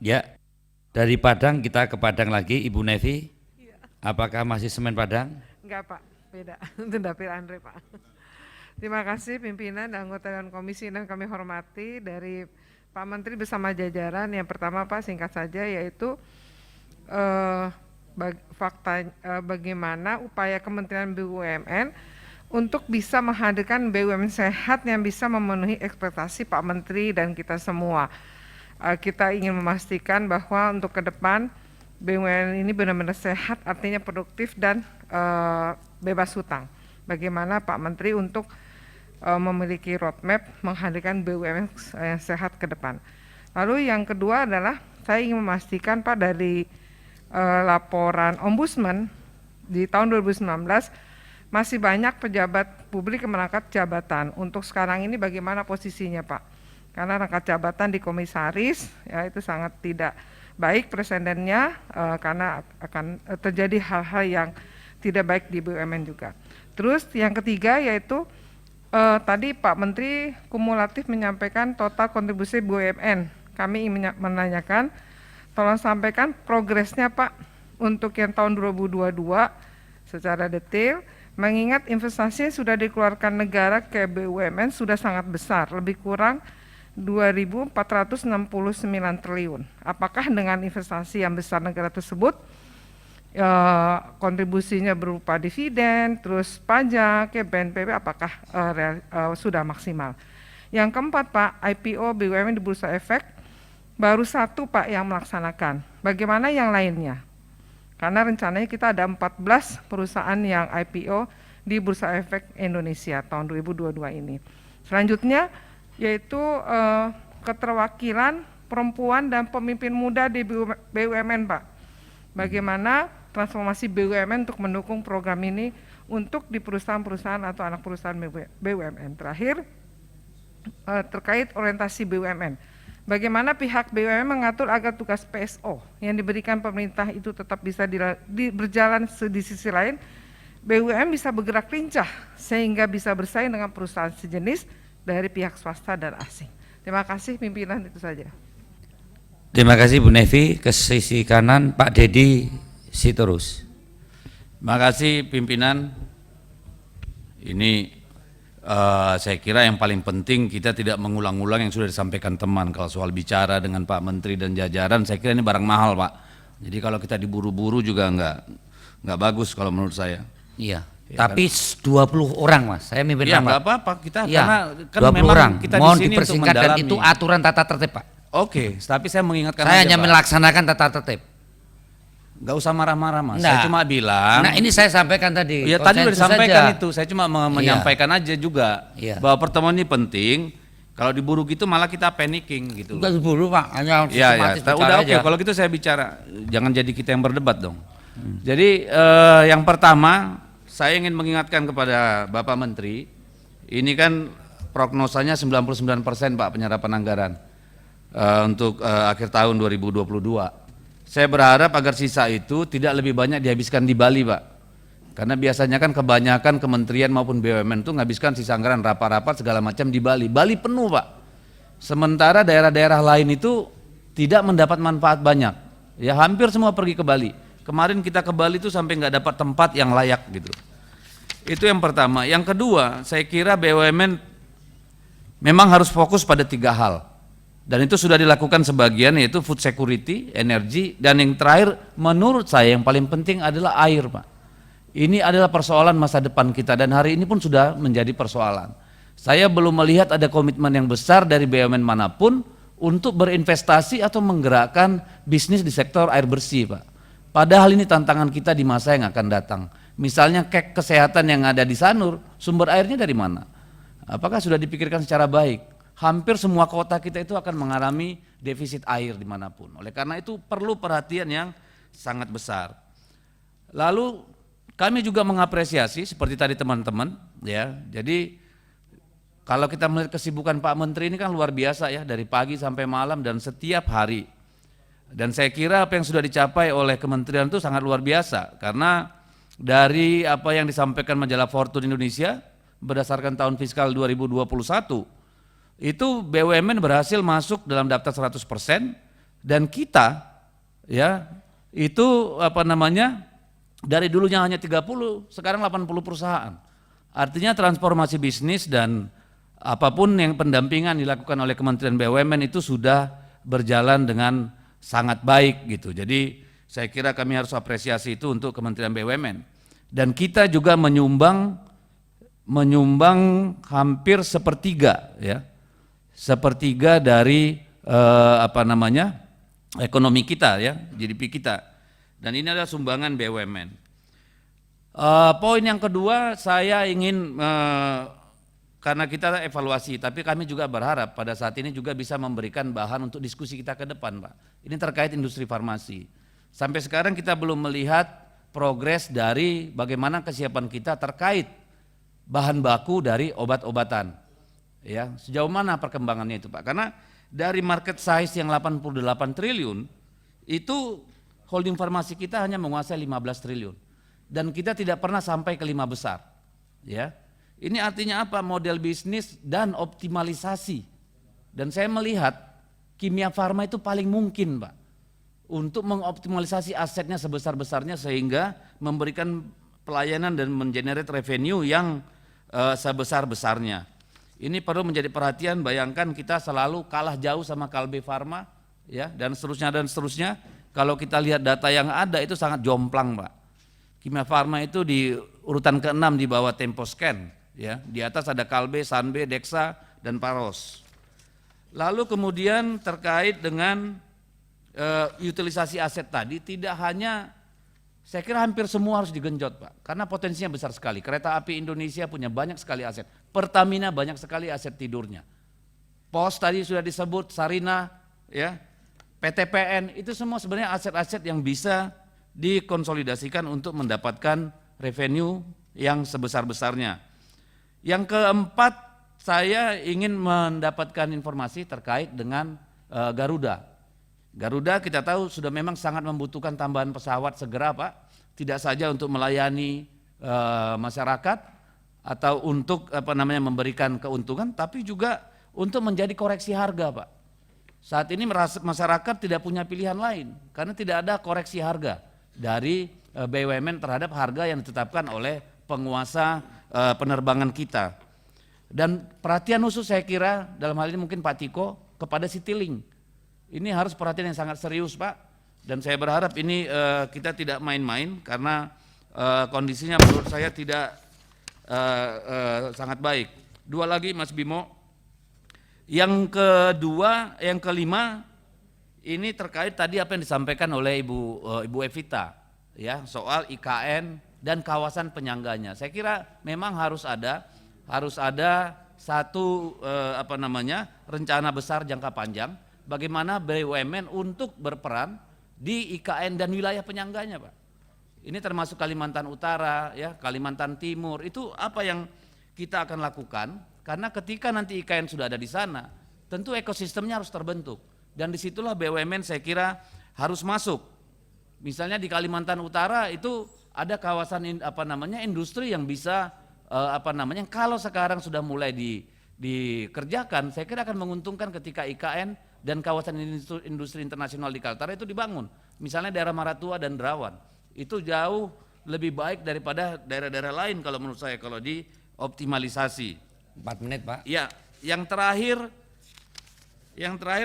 Ya, dari Padang kita ke Padang lagi, Ibu Nevi. Apakah masih Semen Padang? Enggak Pak, beda. Itu dapil Andre Pak. Terima kasih pimpinan dan anggota Dewan Komisi yang kami hormati dari Pak Menteri bersama jajaran. Yang pertama Pak singkat saja yaitu eh, bagaimana upaya Kementerian BUMN untuk bisa menghadirkan BUMN sehat yang bisa memenuhi ekspektasi Pak Menteri dan kita semua. Kita ingin memastikan bahwa untuk ke depan BUMN ini benar-benar sehat, artinya produktif dan bebas hutang. Bagaimana Pak Menteri untuk memiliki roadmap menghadirkan BUMN yang sehat ke depan. Lalu yang kedua adalah saya ingin memastikan Pak dari laporan Ombudsman di tahun 2019 masih banyak pejabat publik yang merangkap jabatan. Untuk sekarang ini bagaimana posisinya Pak? Karena rangkap jabatan di komisaris ya itu sangat tidak baik presidennya karena akan terjadi hal-hal yang tidak baik di BUMN juga. Terus yang ketiga yaitu tadi Pak Menteri kumulatif menyampaikan total kontribusi BUMN. Kami ingin menanyakan, tolong sampaikan progresnya Pak untuk yang tahun 2022 secara detail, mengingat investasi yang sudah dikeluarkan negara ke BUMN sudah sangat besar, lebih kurang 2.469 triliun. Apakah dengan investasi yang besar negara tersebut kontribusinya berupa dividen, terus pajak, ya BNPB apakah sudah maksimal? Yang keempat Pak, IPO BUMN di Bursa Efek baru satu Pak yang melaksanakan. Bagaimana yang lainnya? Karena rencananya kita ada 14 perusahaan yang IPO di Bursa Efek Indonesia tahun 2022 ini. Selanjutnya yaitu keterwakilan perempuan dan pemimpin muda di BUMN Pak. Bagaimana transformasi BUMN untuk mendukung program ini untuk di perusahaan-perusahaan atau anak perusahaan BUMN. Terakhir terkait orientasi BUMN. Bagaimana pihak BUMN mengatur agar tugas PSO yang diberikan pemerintah itu tetap bisa berjalan di sisi lain, BUMN bisa bergerak lincah sehingga bisa bersaing dengan perusahaan sejenis dari pihak swasta dan asing. Terima kasih pimpinan, itu saja. Terima kasih Bu Nevi. Ke sisi kanan Pak Dedi Sitorus. Terima kasih pimpinan. Ini saya kira yang paling penting kita tidak mengulang-ulang yang sudah disampaikan teman. Kalau soal bicara dengan Pak Menteri dan jajaran, saya kira ini barang mahal Pak. Jadi kalau kita diburu-buru juga nggak bagus kalau menurut saya. Iya. Ya, tapi kan? 20 orang Mas, saya mimpin ya, nggak apa-apa kita ya, karena kan 20 memang orang. kita Mohon di sini untuk dipersingkat dan mendalami. itu aturan tata tertib Pak. Oke, tapi saya mengingatkan saya aja, hanya Pak, melaksanakan tata tertib. Nggak usah marah-marah Mas, nah, saya cuma bilang. Nah ini saya sampaikan tadi. Ya tadi sudah disampaikan saja. itu, saya cuma menyampaikan aja juga bahwa pertemuan ini penting. Kalau diburu gitu malah kita panicking gitu. Enggak diburu Pak, hanya ya, udah oke. Kalau gitu saya bicara, jangan jadi kita yang berdebat dong. Jadi yang pertama saya ingin mengingatkan kepada Bapak Menteri, ini kan prognosanya 99% Pak penyerapan anggaran untuk akhir tahun 2022. Saya berharap agar sisa itu tidak lebih banyak dihabiskan di Bali Pak. Karena biasanya kan kebanyakan kementerian maupun BUMN itu menghabiskan sisa anggaran rapat-rapat segala macam di Bali. Bali penuh Pak. Sementara daerah-daerah lain itu tidak mendapat manfaat banyak. Ya hampir semua pergi ke Bali. Kemarin kita ke Bali itu sampai nggak dapat tempat yang layak gitu. Itu yang pertama. Yang kedua, saya kira BUMN memang harus fokus pada 3 hal. Dan itu sudah dilakukan sebagian, yaitu food security, energi, dan yang terakhir menurut saya yang paling penting adalah air Pak. Ini adalah persoalan masa depan kita dan hari ini pun sudah menjadi persoalan. Saya belum melihat ada komitmen yang besar dari BUMN manapun untuk berinvestasi atau menggerakkan bisnis di sektor air bersih Pak. Padahal ini tantangan kita di masa yang akan datang. Misalnya kesehatan yang ada di Sanur, sumber airnya dari mana? Apakah sudah dipikirkan secara baik? Hampir semua kota kita itu akan mengalami defisit air dimanapun. Oleh karena itu perlu perhatian yang sangat besar. Lalu kami juga mengapresiasi seperti tadi teman-teman, ya. Jadi kalau kita melihat kesibukan Pak Menteri ini kan luar biasa ya, dari pagi sampai malam dan setiap hari. Dan saya kira apa yang sudah dicapai oleh kementerian itu sangat luar biasa, karena dari apa yang disampaikan majalah Fortune Indonesia berdasarkan tahun fiskal 2021 itu BUMN berhasil masuk dalam daftar 100% Dan kita ya itu dari dulunya hanya 30, sekarang 80 perusahaan. Artinya transformasi bisnis dan apapun yang pendampingan dilakukan oleh Kementerian BUMN itu sudah berjalan dengan sangat baik gitu. Jadi saya kira kami harus apresiasi itu untuk Kementerian BUMN. Dan kita juga menyumbang hampir sepertiga sepertiga dari ekonomi kita ya, GDP kita. Dan ini adalah sumbangan BUMN. Poin yang kedua saya ingin karena kita evaluasi, tapi kami juga berharap pada saat ini juga bisa memberikan bahan untuk diskusi kita ke depan, Pak. Ini terkait industri farmasi. Sampai sekarang kita belum melihat progres dari bagaimana kesiapan kita terkait bahan baku dari obat-obatan. Ya, sejauh mana perkembangannya itu, Pak? Karena dari market size yang 88 triliun, itu holding farmasi kita hanya menguasai 15 triliun. Dan kita tidak pernah sampai ke 5 besar. Ya. Ini artinya apa? Model bisnis dan optimalisasi. Dan saya melihat Kimia Farma itu paling mungkin, Pak, untuk mengoptimalisasi asetnya sebesar-besarnya sehingga memberikan pelayanan dan mengenerate revenue yang sebesar-besarnya. Ini perlu menjadi perhatian, bayangkan kita selalu kalah jauh sama Kalbe Farma ya, dan seterusnya. Kalau kita lihat data yang ada itu sangat jomplang, Pak. Kimia Farma itu di urutan ke-6 di bawah Temposcan ya. Di atas ada Kalbe, Sanbe, Dexa dan Paros. Lalu kemudian terkait dengan utilisasi aset tadi, tidak hanya, saya kira hampir semua harus digenjot, Pak, karena potensinya besar sekali. Kereta api Indonesia punya banyak sekali aset, Pertamina banyak sekali aset tidurnya, Pos tadi sudah disebut, Sarina, ya, PTPN, itu semua sebenarnya aset-aset yang bisa dikonsolidasikan untuk mendapatkan revenue yang sebesar-besarnya. Yang keempat, saya ingin mendapatkan informasi terkait dengan Garuda. Garuda kita tahu sudah memang sangat membutuhkan tambahan pesawat segera, Pak. Tidak saja untuk melayani masyarakat atau untuk memberikan keuntungan, tapi juga untuk menjadi koreksi harga, Pak. Saat ini masyarakat tidak punya pilihan lain karena tidak ada koreksi harga dari BUMN terhadap harga yang ditetapkan oleh penguasa penerbangan kita. Dan perhatian khusus saya kira dalam hal ini mungkin Pak Tiko kepada Citylink. Ini harus perhatian yang sangat serius, Pak, dan saya berharap ini kita tidak main-main karena kondisinya menurut saya tidak sangat baik. Dua lagi Mas Bimo, yang kelima ini terkait tadi apa yang disampaikan oleh Ibu Evita ya, soal IKN dan kawasan penyangganya. Saya kira memang harus ada satu rencana besar jangka panjang bagaimana BUMN untuk berperan di IKN dan wilayah penyangganya, Pak. Ini termasuk Kalimantan Utara, ya, Kalimantan Timur. Itu apa yang kita akan lakukan? Karena ketika nanti IKN sudah ada di sana, tentu ekosistemnya harus terbentuk. Dan disitulah BUMN saya kira harus masuk. Misalnya di Kalimantan Utara itu ada kawasan industri yang bisa kalau sekarang sudah mulai dikerjakan, saya kira akan menguntungkan ketika IKN dan kawasan industri internasional di Kaltara itu dibangun. Misalnya daerah Maratua dan Derawan, itu jauh lebih baik daripada daerah-daerah lain kalau menurut saya kalau dioptimalisasi. 4 menit, Pak. Ya, yang terakhir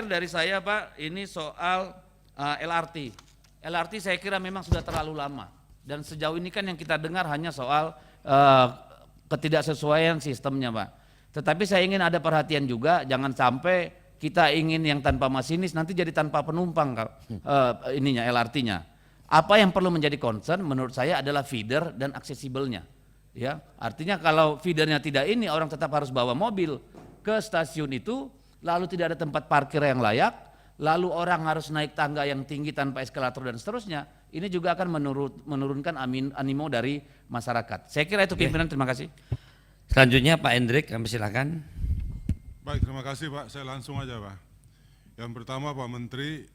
dari saya, Pak, ini soal LRT. LRT saya kira memang sudah terlalu lama dan sejauh ini kan yang kita dengar hanya soal ketidaksesuaian sistemnya, Pak. Tetapi saya ingin ada perhatian juga, jangan sampai kita ingin yang tanpa masinis nanti jadi tanpa penumpang LRT-nya. Apa yang perlu menjadi concern menurut saya adalah feeder dan aksesibelnya. Ya, artinya kalau feedernya tidak ini, orang tetap harus bawa mobil ke stasiun itu, lalu tidak ada tempat parkir yang layak, lalu orang harus naik tangga yang tinggi tanpa eskalator dan seterusnya. Ini juga akan menurunkan animo dari masyarakat. Saya kira itu pimpinan, terima kasih. Selanjutnya Pak Hendrik, kami silakan. Baik, terima kasih Pak. Saya langsung aja, Pak. Yang pertama Pak Menteri,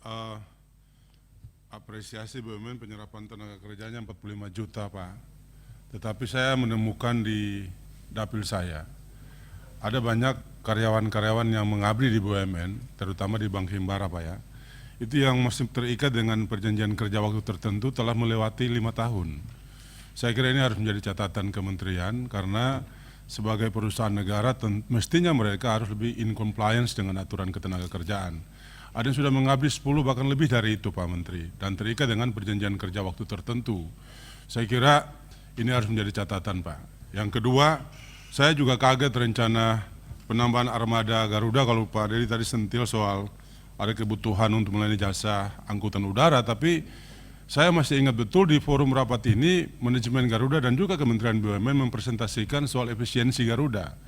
apresiasi BUMN penyerapan tenaga kerjanya 45 juta, Pak. Tetapi saya menemukan di dapil saya, ada banyak karyawan-karyawan yang mengabdi di BUMN, terutama di Bank Himbara, Pak ya, itu yang masih terikat dengan perjanjian kerja waktu tertentu telah melewati 5 tahun. Saya kira ini harus menjadi catatan kementerian karena sebagai perusahaan negara mestinya mereka harus lebih in compliance dengan aturan ketenagakerjaan. Ada yang sudah mengabdi 10 bahkan lebih dari itu Pak Menteri dan terikat dengan perjanjian kerja waktu tertentu. Saya kira ini harus menjadi catatan Pak. Yang kedua, saya juga kaget rencana penambahan armada Garuda kalau Pak Dedi tadi sentil soal ada kebutuhan untuk melayani jasa angkutan udara, tapi saya masih ingat betul di forum rapat ini manajemen Garuda dan juga Kementerian BUMN mempresentasikan soal efisiensi Garuda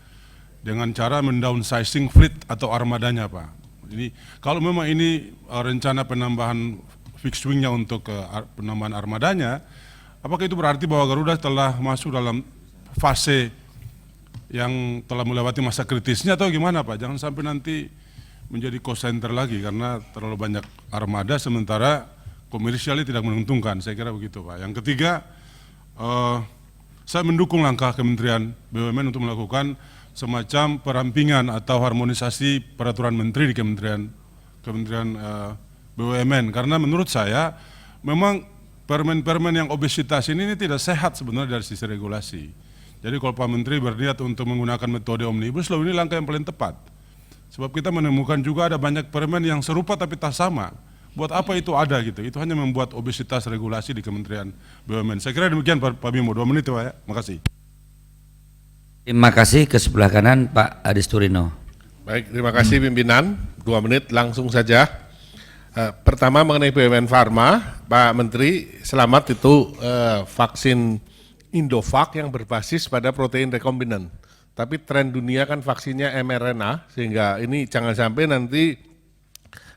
dengan cara mendownsizing fleet atau armadanya Pak. Ini kalau memang ini rencana penambahan fixed wing-nya untuk penambahan armadanya, apakah itu berarti bahwa Garuda telah masuk dalam fase yang telah melewati masa kritisnya atau gimana Pak? Jangan sampai nanti menjadi cost center lagi karena terlalu banyak armada sementara komersialnya tidak menguntungkan. Saya kira begitu Pak. Yang ketiga, saya mendukung langkah Kementerian BUMN untuk melakukan semacam perampingan atau harmonisasi peraturan menteri di Kementerian BUMN karena menurut saya memang permen-permen yang obesitas ini tidak sehat sebenarnya dari sisi regulasi. Jadi kalau Pak Menteri berniat untuk menggunakan metode omnibus law ini langkah yang paling tepat. Sebab kita menemukan juga ada banyak permen yang serupa tapi tak sama. Buat apa itu ada gitu? Itu hanya membuat obesitas regulasi di Kementerian BUMN. Saya kira demikian Pak Bimo, 2 menit Pak ya. Makasih. Terima kasih, ke sebelah kanan Pak Adis Turino. Baik, terima kasih pimpinan. 2 menit langsung saja. Pertama mengenai BUMN Pharma, Pak Menteri, selamat itu vaksin Indovac yang berbasis pada protein rekombinan. Tapi tren dunia kan vaksinnya mRNA, sehingga ini jangan sampai nanti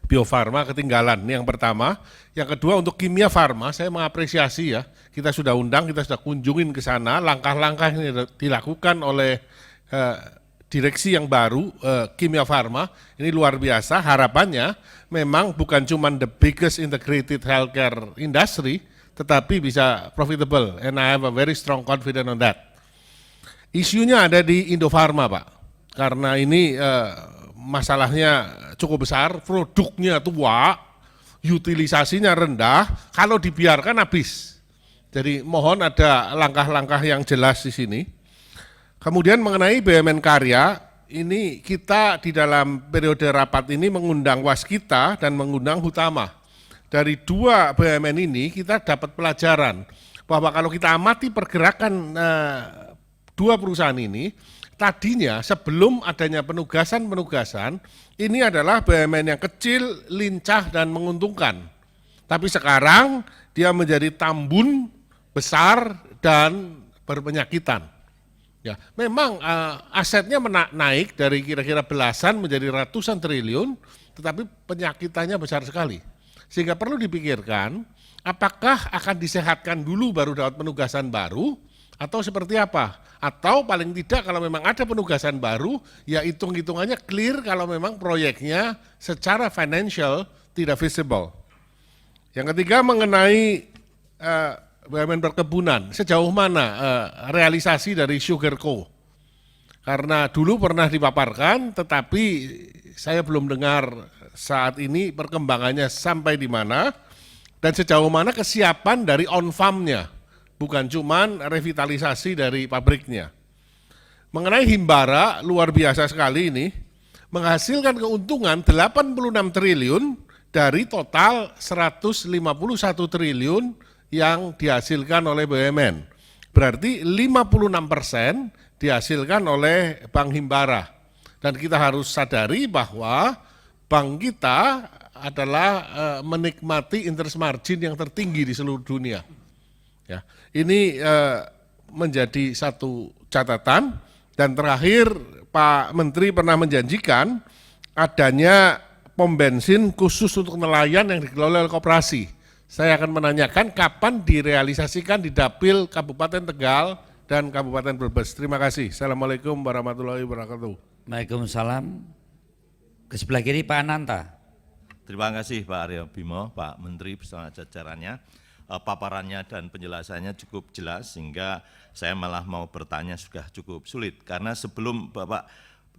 Bio Farma ketinggalan. Ini yang pertama. Yang kedua untuk kimia farma, saya mengapresiasi ya. Kita sudah undang, kita sudah kunjungin ke sana. Langkah-langkah yang dilakukan oleh direksi yang baru kimia farma ini luar biasa. Harapannya memang bukan cuma the biggest integrated healthcare industry, tetapi bisa profitable. And I have a very strong confidence on that. Isunya ada di Indofarma Pak, karena ini masalahnya cukup besar, produknya tua, utilisasinya rendah, kalau dibiarkan habis. Jadi mohon ada langkah-langkah yang jelas di sini. Kemudian mengenai BUMN Karya, ini kita di dalam periode rapat ini mengundang Waskita dan mengundang Hutama. Dari 2 BUMN ini kita dapat pelajaran bahwa kalau kita amati pergerakan 2 perusahaan ini, tadinya sebelum adanya penugasan ini adalah BUMN yang kecil, lincah dan menguntungkan. Tapi sekarang dia menjadi tambun besar dan berpenyakitan. Ya, memang asetnya naik dari kira-kira belasan menjadi ratusan triliun, tetapi penyakitannya besar sekali. Sehingga perlu dipikirkan apakah akan disehatkan dulu baru dapat penugasan baru atau seperti apa? Atau paling tidak kalau memang ada penugasan baru, ya hitung-hitungannya clear kalau memang proyeknya secara financial tidak visible. Yang ketiga mengenai BUMN perkebunan, sejauh mana realisasi dari Sugarco? Karena dulu pernah dipaparkan, tetapi saya belum dengar saat ini perkembangannya sampai di mana, dan sejauh mana kesiapan dari on-farm-nya. Bukan cuman revitalisasi dari pabriknya. Mengenai Himbara, luar biasa sekali ini, menghasilkan keuntungan 86 triliun dari total 151 triliun yang dihasilkan oleh BUMN. Berarti 56% dihasilkan oleh Bank Himbara. Dan kita harus sadari bahwa bank kita adalah menikmati interest margin yang tertinggi di seluruh dunia. Ya, ini menjadi satu catatan. Dan terakhir Pak Menteri pernah menjanjikan adanya pom bensin khusus untuk nelayan yang dikelola oleh koperasi. Saya akan menanyakan kapan direalisasikan di Dapil Kabupaten Tegal dan Kabupaten Brebes. Terima kasih. Assalamualaikum warahmatullahi wabarakatuh. Waalaikumsalam. Ke sebelah kiri Pak Ananta. Terima kasih Pak Aryo Bimo, Pak Menteri bersama jajarannya. Paparannya dan penjelasannya cukup jelas sehingga saya malah mau bertanya sudah cukup sulit. Karena sebelum Bapak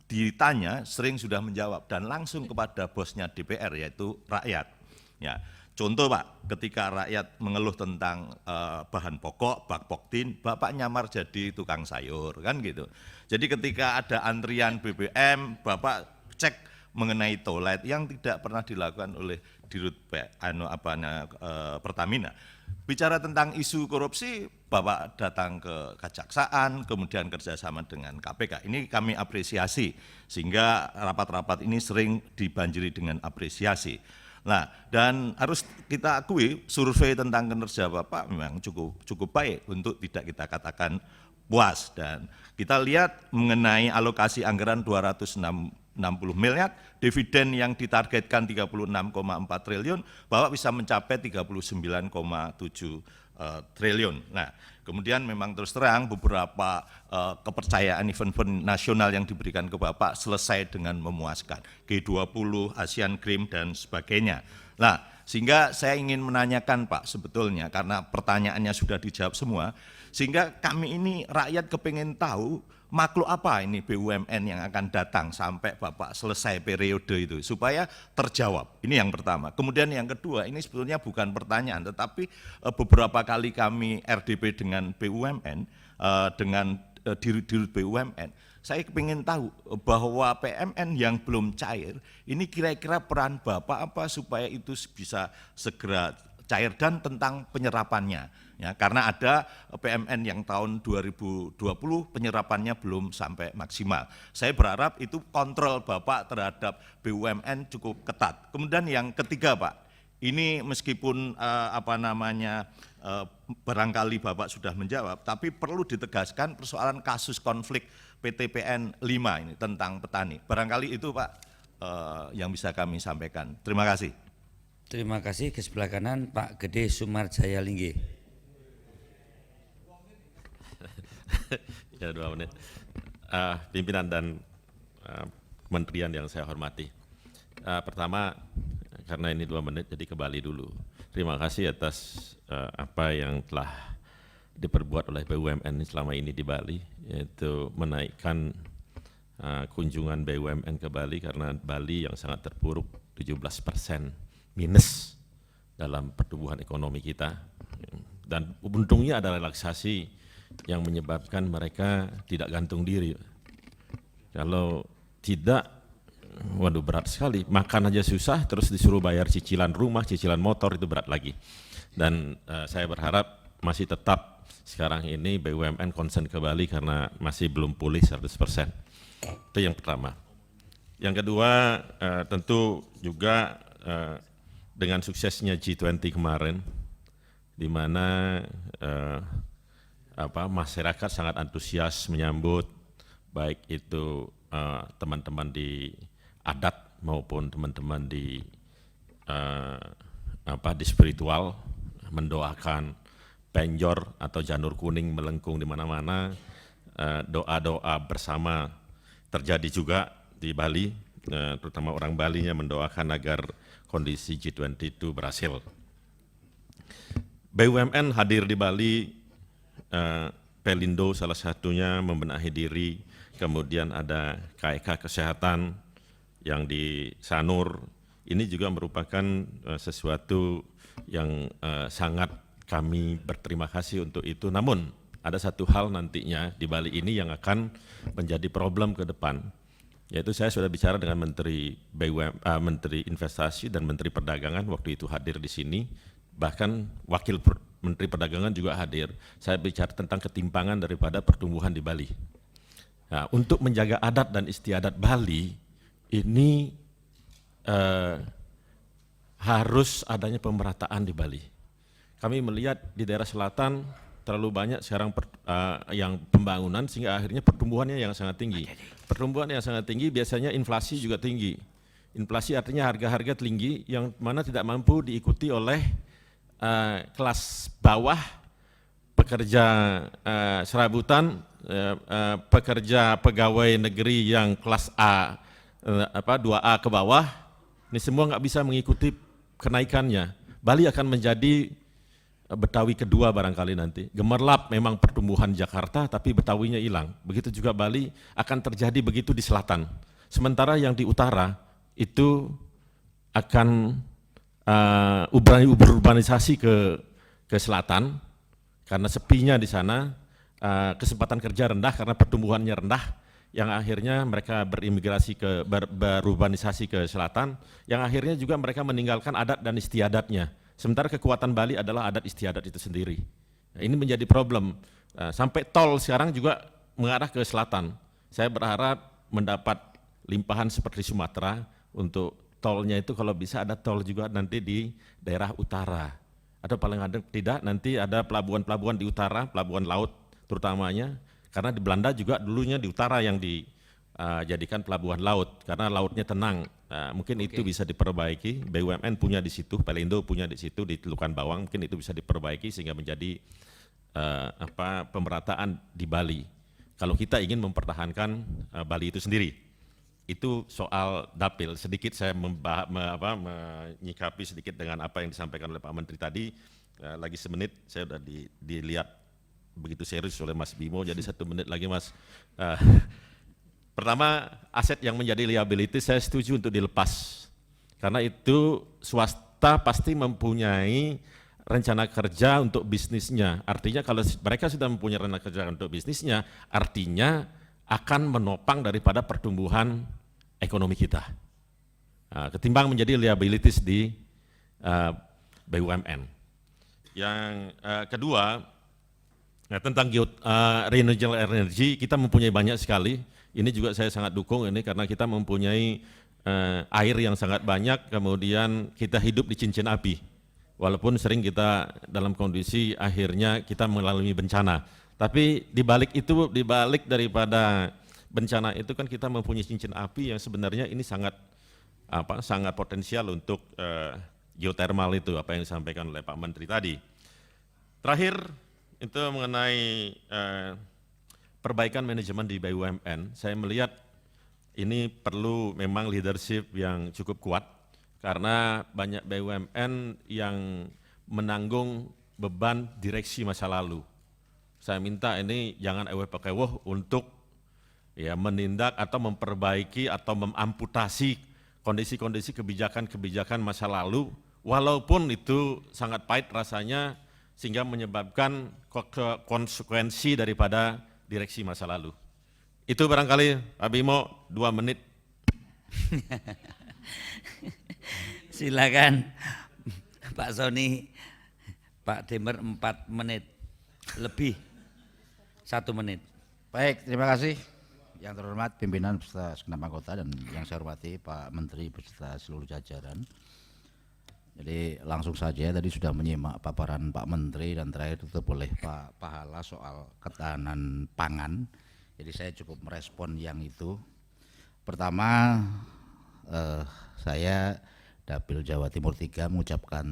ditanya sering sudah menjawab dan langsung kepada bosnya DPR yaitu rakyat. Ya, contoh Pak, ketika rakyat mengeluh tentang bahan pokok, bakpoktin, Bapak nyamar jadi tukang sayur, kan gitu. Jadi ketika ada antrian BBM, Bapak cek mengenai toilet yang tidak pernah dilakukan oleh Dirut Pertamina. Bicara tentang isu korupsi, Bapak datang ke Kejaksaan, kemudian kerjasama dengan KPK. Ini kami apresiasi, sehingga rapat-rapat ini sering dibanjiri dengan apresiasi. Nah, dan harus kita akui survei tentang kinerja Bapak memang cukup baik untuk tidak kita katakan puas. Dan kita lihat mengenai alokasi anggaran 260 miliar, dividen yang ditargetkan 36,4 triliun, Bapak bisa mencapai 39,7 triliun. Nah, kemudian memang terus terang beberapa kepercayaan event-event nasional yang diberikan ke Bapak selesai dengan memuaskan. G20, Asian Games dan sebagainya. Nah, sehingga saya ingin menanyakan Pak sebetulnya, karena pertanyaannya sudah dijawab semua, sehingga kami ini rakyat kepengen tahu makhluk apa ini BUMN yang akan datang sampai Bapak selesai periode itu, supaya terjawab. Ini yang pertama. Kemudian yang kedua, ini sebetulnya bukan pertanyaan, tetapi beberapa kali kami RDP dengan BUMN, dengan dirut BUMN, saya ingin tahu bahwa PMN yang belum cair, ini kira-kira peran Bapak apa supaya itu bisa segera cair, dan tentang penyerapannya. Ya, karena ada PMN yang tahun 2020 penyerapannya belum sampai maksimal. Saya berharap itu kontrol Bapak terhadap BUMN cukup ketat. Kemudian yang ketiga Pak, ini meskipun barangkali Bapak sudah menjawab, tapi perlu ditegaskan persoalan kasus konflik PTPN 5 ini tentang petani. Barangkali itu Pak yang bisa kami sampaikan. Terima kasih. Terima kasih. Ke sebelah kanan Pak Gede Sumarjaya Linggih. Ya, 2 menit. Pimpinan dan kementerian yang saya hormati. Pertama, karena ini 2 menit, jadi ke Bali dulu. Terima kasih atas apa yang telah diperbuat oleh BUMN selama ini di Bali, yaitu menaikkan kunjungan BUMN ke Bali, karena Bali yang sangat terpuruk 17% minus dalam pertumbuhan ekonomi kita. Dan untungnya ada relaksasi yang menyebabkan mereka tidak gantung diri. Kalau tidak, waduh berat sekali, makan aja susah, terus disuruh bayar cicilan rumah, cicilan motor, itu berat lagi. Dan saya berharap masih tetap sekarang ini BUMN concern ke Bali karena masih belum pulih 100%. Itu yang pertama. Yang kedua, tentu juga dengan suksesnya G20 kemarin, di mana masyarakat sangat antusias menyambut, baik itu teman-teman di adat maupun teman-teman di spiritual, mendoakan penjor atau janur kuning melengkung di mana-mana, doa-doa bersama terjadi juga di Bali, terutama orang Balinya mendoakan agar kondisi G20 itu berhasil. BUMN hadir di Bali, Pelindo salah satunya membenahi diri, kemudian ada KEK Kesehatan yang di Sanur. Ini juga merupakan sesuatu yang sangat kami berterima kasih untuk itu. Namun ada satu hal nantinya di Bali ini yang akan menjadi problem ke depan, yaitu saya sudah bicara dengan Menteri Menteri Investasi dan Menteri Perdagangan waktu itu hadir di sini, bahkan Wakil Menteri Perdagangan juga hadir. Saya bicara tentang ketimpangan daripada pertumbuhan di Bali. Nah, untuk menjaga adat dan istiadat Bali, ini harus adanya pemerataan di Bali. Kami melihat di daerah selatan terlalu banyak sekarang yang pembangunan, sehingga akhirnya pertumbuhannya yang sangat tinggi. Pertumbuhan yang sangat tinggi biasanya inflasi juga tinggi. Inflasi artinya harga-harga tinggi yang mana tidak mampu diikuti oleh kelas bawah, pekerja serabutan, pekerja pegawai negeri yang kelas A, 2A ke bawah, ini semua nggak bisa mengikuti kenaikannya. Bali akan menjadi Betawi kedua barangkali nanti. Gemerlap memang pertumbuhan Jakarta, tapi Betawinya hilang. Begitu juga Bali akan terjadi begitu di selatan. Sementara yang di utara itu akan urbanisasi ke selatan karena sepinya di sana, kesempatan kerja rendah karena pertumbuhannya rendah, yang akhirnya mereka berimigrasi berurbanisasi ke selatan, yang akhirnya juga mereka meninggalkan adat dan istiadatnya. Sementara kekuatan Bali adalah adat istiadat itu sendiri. Nah, ini menjadi problem. Sampai tol sekarang juga mengarah ke selatan. Saya berharap mendapat limpahan seperti Sumatera untuk tolnya itu kalau bisa ada tol juga nanti di daerah utara. Atau paling tidak nanti ada pelabuhan-pelabuhan di utara, pelabuhan laut terutamanya. Karena di Belanda juga dulunya di utara yang dijadikan pelabuhan laut, karena lautnya tenang. Mungkin itu bisa diperbaiki, BUMN punya di situ, Pelindo punya di situ, di Telukan Bawang, mungkin itu bisa diperbaiki sehingga menjadi pemerataan di Bali. Kalau kita ingin mempertahankan Bali itu sendiri. Itu soal dapil, sedikit saya menyikapi sedikit dengan apa yang disampaikan oleh Pak Menteri tadi, lagi semenit saya sudah dilihat begitu serius oleh Mas Bimo, jadi 1 menit lagi Mas. Pertama, aset yang menjadi liability saya setuju untuk dilepas, karena itu swasta pasti mempunyai rencana kerja untuk bisnisnya. Artinya kalau mereka sudah mempunyai rencana kerja untuk bisnisnya, artinya akan menopang daripada pertumbuhan ekonomi kita. Ketimbang menjadi liabilities di BUMN. Yang kedua, tentang renewable energy, kita mempunyai banyak sekali. Ini juga saya sangat dukung ini karena kita mempunyai air yang sangat banyak, kemudian kita hidup di cincin api. Walaupun sering kita dalam kondisi akhirnya kita mengalami bencana. Tapi di balik itu, di balik daripada bencana itu kan kita mempunyai cincin api yang sebenarnya ini sangat potensial untuk geothermal itu, apa yang disampaikan oleh Pak Menteri tadi. Terakhir, itu mengenai perbaikan manajemen di BUMN, saya melihat ini perlu memang leadership yang cukup kuat, karena banyak BUMN yang menanggung beban direksi masa lalu. Saya minta ini jangan eweh-pakeweh untuk menindak atau memperbaiki atau mengamputasi kondisi-kondisi kebijakan-kebijakan masa lalu, walaupun itu sangat pahit rasanya, sehingga menyebabkan konsekuensi daripada direksi masa lalu. Itu barangkali Pak Bimo 2 menit. Silakan Pak Soni, Pak Demer 4 menit lebih 1 menit. Baik, terima kasih. Yang terhormat pimpinan beserta segenap anggota dan yang saya hormati Pak Menteri beserta seluruh jajaran. Jadi langsung saja tadi sudah menyimak paparan Pak Menteri dan terakhir ditutup oleh Pak Pahala soal ketahanan pangan. Jadi saya cukup merespon yang itu. Pertama, saya Dapil Jawa Timur 3 mengucapkan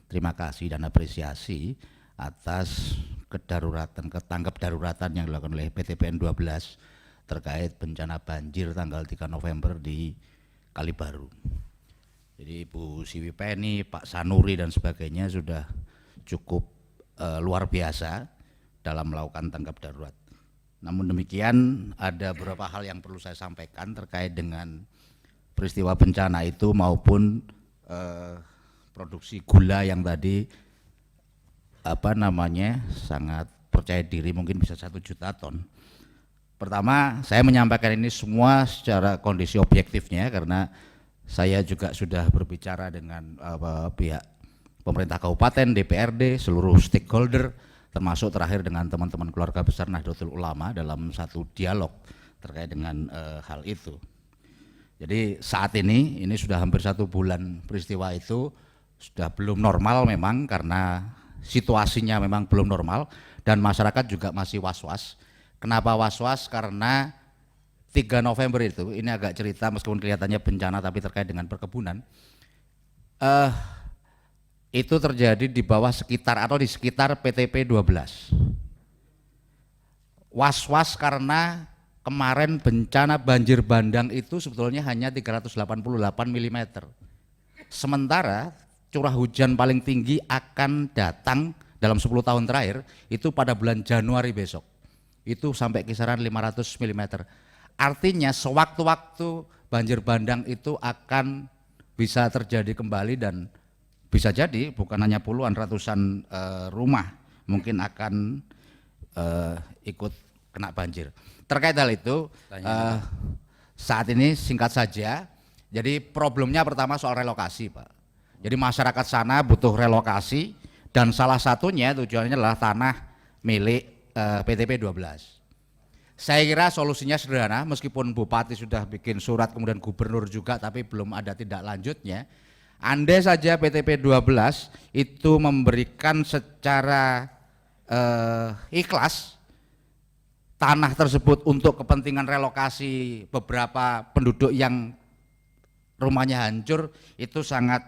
terima kasih dan apresiasi atas ketangkap daruratan yang dilakukan oleh PTPN 12 terkait bencana banjir tanggal 3 November di Kalibaru. Jadi Ibu Siwi Penny, Pak Sanuri dan sebagainya sudah cukup luar biasa dalam melakukan tanggap darurat. Namun demikian ada beberapa hal yang perlu saya sampaikan terkait dengan peristiwa bencana itu maupun produksi gula yang tadi sangat percaya diri mungkin bisa 1 juta ton. Pertama, saya menyampaikan ini semua secara kondisi objektifnya karena saya juga sudah berbicara dengan pihak pemerintah kabupaten, DPRD, seluruh stakeholder, termasuk terakhir dengan teman-teman keluarga besar Nahdlatul Ulama dalam satu dialog terkait dengan hal itu. Jadi saat ini sudah hampir 1 bulan peristiwa itu sudah belum normal memang karena situasinya memang belum normal dan masyarakat juga masih was-was. Kenapa was-was? Karena 3 November itu, ini agak cerita meskipun kelihatannya bencana tapi terkait dengan perkebunan, itu terjadi di bawah sekitar atau di sekitar PTP 12. Was-was karena kemarin bencana banjir bandang itu sebetulnya hanya 388 mm. Sementara curah hujan paling tinggi akan datang dalam 10 tahun terakhir itu pada bulan Januari besok. Itu sampai kisaran 500 mm. Artinya sewaktu-waktu banjir bandang itu akan bisa terjadi kembali dan bisa jadi bukan hanya puluhan, ratusan rumah mungkin akan ikut kena banjir. Terkait hal itu, saat ini singkat saja, jadi problemnya pertama soal relokasi, Pak. Jadi masyarakat sana butuh relokasi dan salah satunya tujuannya adalah tanah milik PTP 12. Saya kira solusinya sederhana, meskipun Bupati sudah bikin surat kemudian Gubernur juga tapi belum ada tindak lanjutnya. Andai saja PTP 12 itu memberikan secara ikhlas tanah tersebut untuk kepentingan relokasi beberapa penduduk yang rumahnya hancur, itu sangat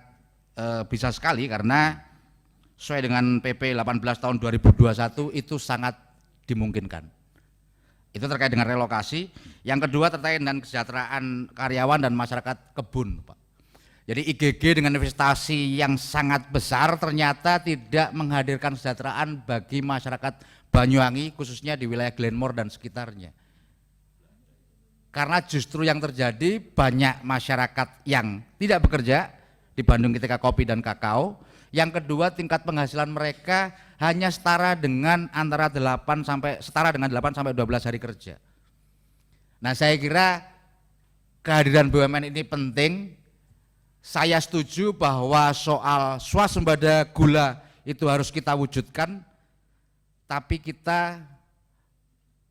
bisa sekali karena sesuai dengan PP 18 tahun 2021 itu sangat dimungkinkan. Itu terkait dengan relokasi. Yang kedua terkait dengan kesejahteraan karyawan dan masyarakat kebun, Pak. Jadi IGG dengan investasi yang sangat besar ternyata tidak menghadirkan kesejahteraan bagi masyarakat Banyuwangi, khususnya di wilayah Glenmore dan sekitarnya. Karena justru yang terjadi banyak masyarakat yang tidak bekerja di Bandung ketika kopi dan kakao. Yang kedua, tingkat penghasilan mereka hanya setara dengan 8 sampai 12 hari kerja. Nah, saya kira kehadiran BUMN ini penting. Saya setuju bahwa soal swasembada gula itu harus kita wujudkan, tapi kita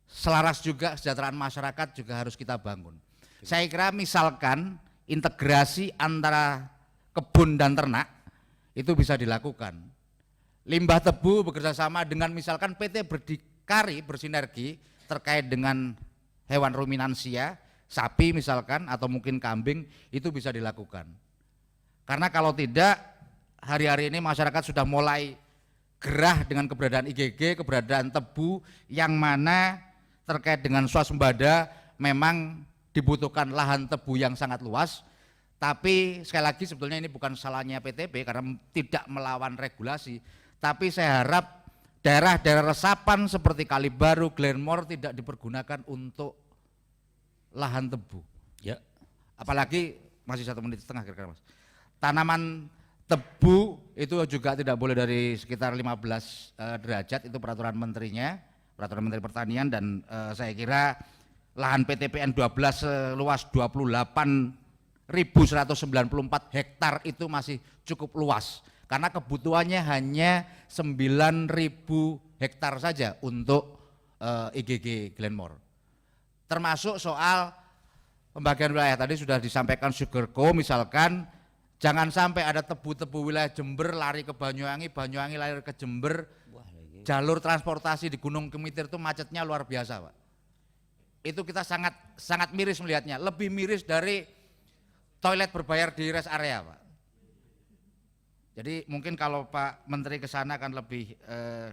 selaras juga kesejahteraan masyarakat juga harus kita bangun. Saya kira misalkan integrasi antara kebun dan ternak itu bisa dilakukan. Limbah tebu bekerja sama dengan misalkan PT Berdikari bersinergi terkait dengan hewan ruminansia, sapi misalkan atau mungkin kambing, itu bisa dilakukan. Karena kalau tidak, hari-hari ini masyarakat sudah mulai gerah dengan keberadaan IGG, keberadaan tebu yang mana terkait dengan swasembada memang dibutuhkan lahan tebu yang sangat luas. Tapi sekali lagi sebetulnya ini bukan salahnya PTP karena tidak melawan regulasi, tapi saya harap daerah-daerah resapan seperti Kalibaru, Glenmore tidak dipergunakan untuk lahan tebu. Ya. Apalagi masih 1 menit setengah kira-kira, Mas. Tanaman tebu itu juga tidak boleh dari sekitar 15 derajat, itu peraturan menterinya, peraturan Menteri Pertanian, dan saya kira lahan PTPN 12 seluas 28.194 hektar itu masih cukup luas karena kebutuhannya hanya 9.000 hektar saja untuk IGG Glenmore. Termasuk soal pembagian wilayah tadi sudah disampaikan Sugarco, misalkan jangan sampai ada tebu-tebu wilayah Jember lari ke Banyuwangi, Banyuwangi lari ke Jember. Jalur transportasi di Gunung Kemitir itu macetnya luar biasa, Pak. Itu kita sangat miris melihatnya, lebih miris dari toilet berbayar di rest area, Pak. Jadi mungkin kalau Pak Menteri ke sana akan lebih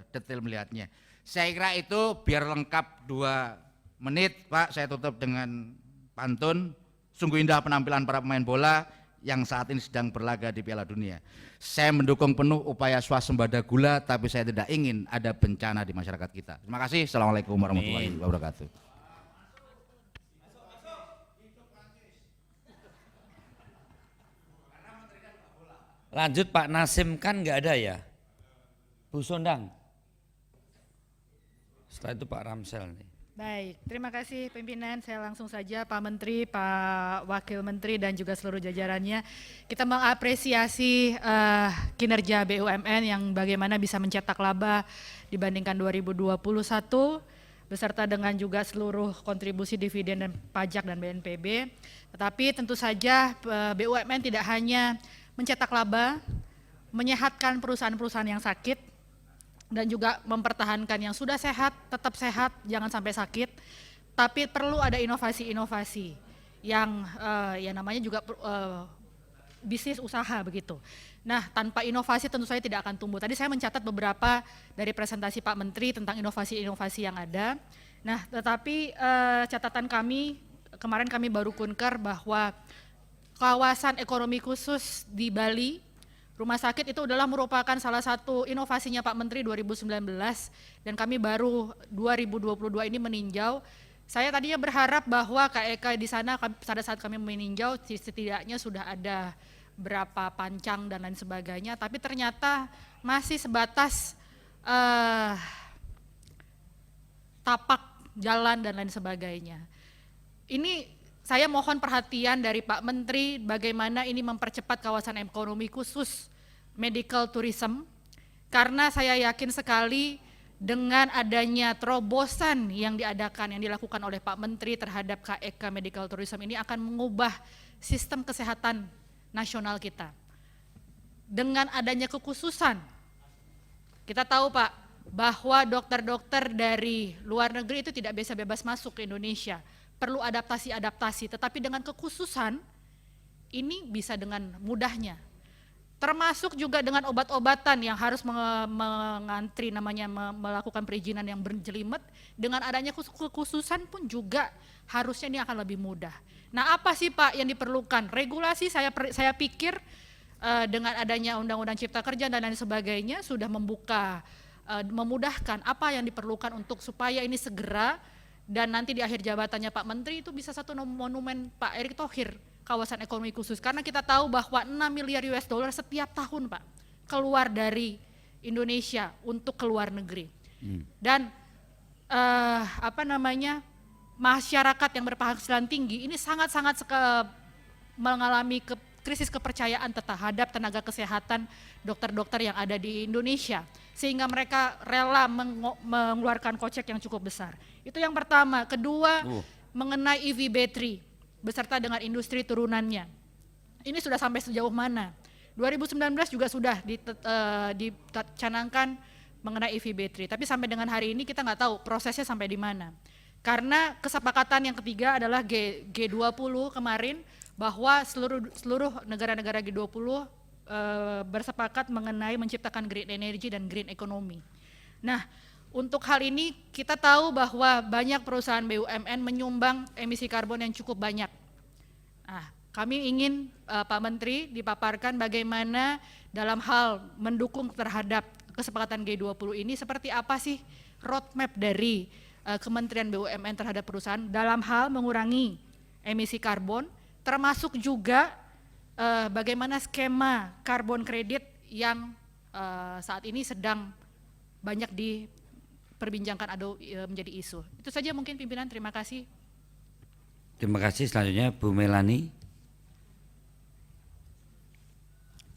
detail melihatnya. Saya kira itu biar lengkap 2 menit, Pak. Saya tutup dengan pantun. Sungguh indah penampilan para pemain bola yang saat ini sedang berlaga di Piala Dunia. Saya mendukung penuh upaya swasembada gula, tapi saya tidak ingin ada bencana di masyarakat kita. Terima kasih. Assalamualaikum warahmatullahi wabarakatuh. Lanjut Pak Nasim, kan nggak ada ya? Bu Sondang. Setelah itu Pak Ramsel nih. Baik, terima kasih pimpinan. Saya langsung saja Pak Menteri, Pak Wakil Menteri dan juga seluruh jajarannya. Kita mengapresiasi kinerja BUMN yang bagaimana bisa mencetak laba dibandingkan 2021 beserta dengan juga seluruh kontribusi dividen dan pajak dan BNPB. Tetapi tentu saja BUMN tidak hanya mencetak laba, menyehatkan perusahaan-perusahaan yang sakit, dan juga mempertahankan yang sudah sehat, tetap sehat, jangan sampai sakit. Tapi perlu ada inovasi-inovasi yang ya namanya juga bisnis usaha begitu. Nah, tanpa inovasi tentu saja tidak akan tumbuh. Tadi saya mencatat beberapa dari presentasi Pak Menteri tentang inovasi-inovasi yang ada. Nah, tetapi catatan kami, kemarin kami baru kunker bahwa kawasan ekonomi khusus di Bali, rumah sakit itu adalah merupakan salah satu inovasinya Pak Menteri 2019 dan kami baru 2022 ini meninjau. Saya tadinya berharap bahwa KEK di sana pada saat kami meninjau setidaknya sudah ada berapa pancang dan lain sebagainya, tapi ternyata masih sebatas tapak jalan dan lain sebagainya. Ini saya mohon perhatian dari Pak Menteri bagaimana ini mempercepat kawasan ekonomi khusus medical tourism, karena saya yakin sekali dengan adanya terobosan yang dilakukan oleh Pak Menteri terhadap KEK Medical Tourism ini akan mengubah sistem kesehatan nasional kita. Dengan adanya kekhususan, kita tahu Pak, bahwa dokter-dokter dari luar negeri itu tidak bisa bebas masuk ke Indonesia, perlu adaptasi-adaptasi, tetapi dengan kekhususan ini bisa dengan mudahnya. Termasuk juga dengan obat-obatan yang harus mengantri melakukan perizinan yang berjelimet, dengan adanya kekhususan pun juga harusnya ini akan lebih mudah. Nah, apa sih Pak yang diperlukan? Regulasi saya pikir dengan adanya Undang-Undang Cipta Kerja dan lain sebagainya sudah memudahkan apa yang diperlukan untuk supaya ini segera, dan nanti di akhir jabatannya Pak Menteri itu bisa satu monumen Pak Erick Thohir, kawasan ekonomi khusus, karena kita tahu bahwa 6 miliar US dollar setiap tahun Pak keluar dari Indonesia untuk ke luar negeri. Dan masyarakat yang berpenghasilan tinggi ini sangat-sangat mengalami krisis kepercayaan terhadap tenaga kesehatan dokter-dokter yang ada di Indonesia, sehingga mereka rela mengeluarkan kocek yang cukup besar. Itu yang pertama. Kedua, mengenai EV battery beserta dengan industri turunannya. Ini sudah sampai sejauh mana? 2019 juga sudah dicanangkan mengenai EV battery, tapi sampai dengan hari ini kita nggak tahu prosesnya sampai di mana. Karena kesepakatan yang ketiga adalah G20 kemarin, bahwa seluruh negara-negara G20 bersepakat mengenai menciptakan green energy dan green economy. Nah, untuk hal ini kita tahu bahwa banyak perusahaan BUMN menyumbang emisi karbon yang cukup banyak. Nah, kami ingin Pak Menteri dipaparkan bagaimana dalam hal mendukung terhadap kesepakatan G20 ini, seperti apa sih roadmap dari Kementerian BUMN terhadap perusahaan dalam hal mengurangi emisi karbon, termasuk juga bagaimana skema karbon kredit yang saat ini sedang banyak diperbincangkan atau menjadi isu. Itu saja mungkin pimpinan, terima kasih. Terima kasih. Selanjutnya Bu Melani.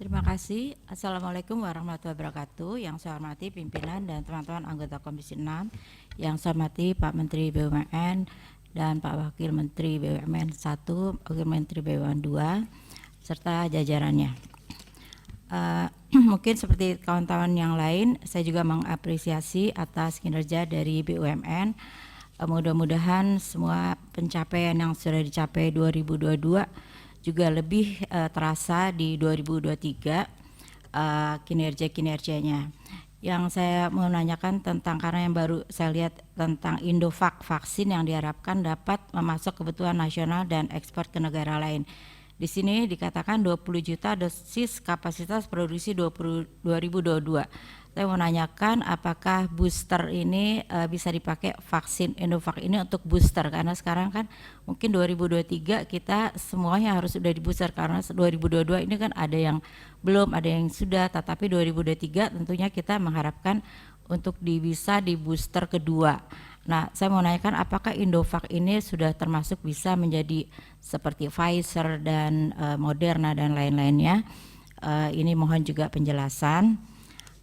Terima kasih. Assalamualaikum warahmatullahi wabarakatuh. Yang saya hormati pimpinan dan teman-teman anggota Komisi 6, yang saya hormati Pak Menteri BUMN dan Pak Wakil Menteri BUMN 1, Wakil Menteri BUMN 2, serta jajarannya. Mungkin seperti kawan-kawan yang lain, saya juga mengapresiasi atas kinerja dari BUMN. Mudah-mudahan semua pencapaian yang sudah dicapai 2022 juga lebih terasa di 2023 kinerjanya. Yang saya mau nanyakan tentang, karena yang baru saya lihat tentang Indovac, vaksin yang diharapkan dapat memasok kebutuhan nasional dan ekspor ke negara lain. Di sini dikatakan 20 juta dosis kapasitas produksi 2022. Saya mau nanyakan apakah booster ini bisa dipakai vaksin Indovac ini untuk booster, karena sekarang kan mungkin 2023 kita semuanya harus sudah di booster, karena 2022 ini kan ada yang belum, ada yang sudah, tetapi 2023 tentunya kita mengharapkan untuk bisa di booster kedua. Nah, saya mau nanyakan apakah Indovac ini sudah termasuk bisa menjadi seperti Pfizer dan Moderna dan lain-lainnya. Ini mohon juga penjelasan.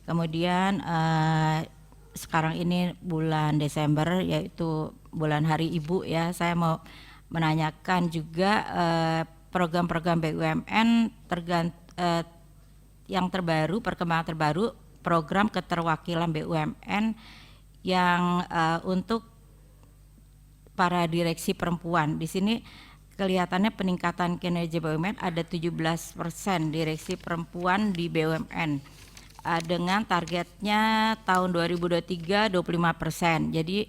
Kemudian sekarang ini bulan Desember, yaitu bulan Hari Ibu ya, saya mau menanyakan juga program-program BUMN yang terbaru, perkembangan terbaru, program keterwakilan BUMN yang untuk para direksi perempuan. Di sini kelihatannya peningkatan kinerja BUMN ada 17% direksi perempuan di BUMN. Dengan targetnya tahun 2023 25%, jadi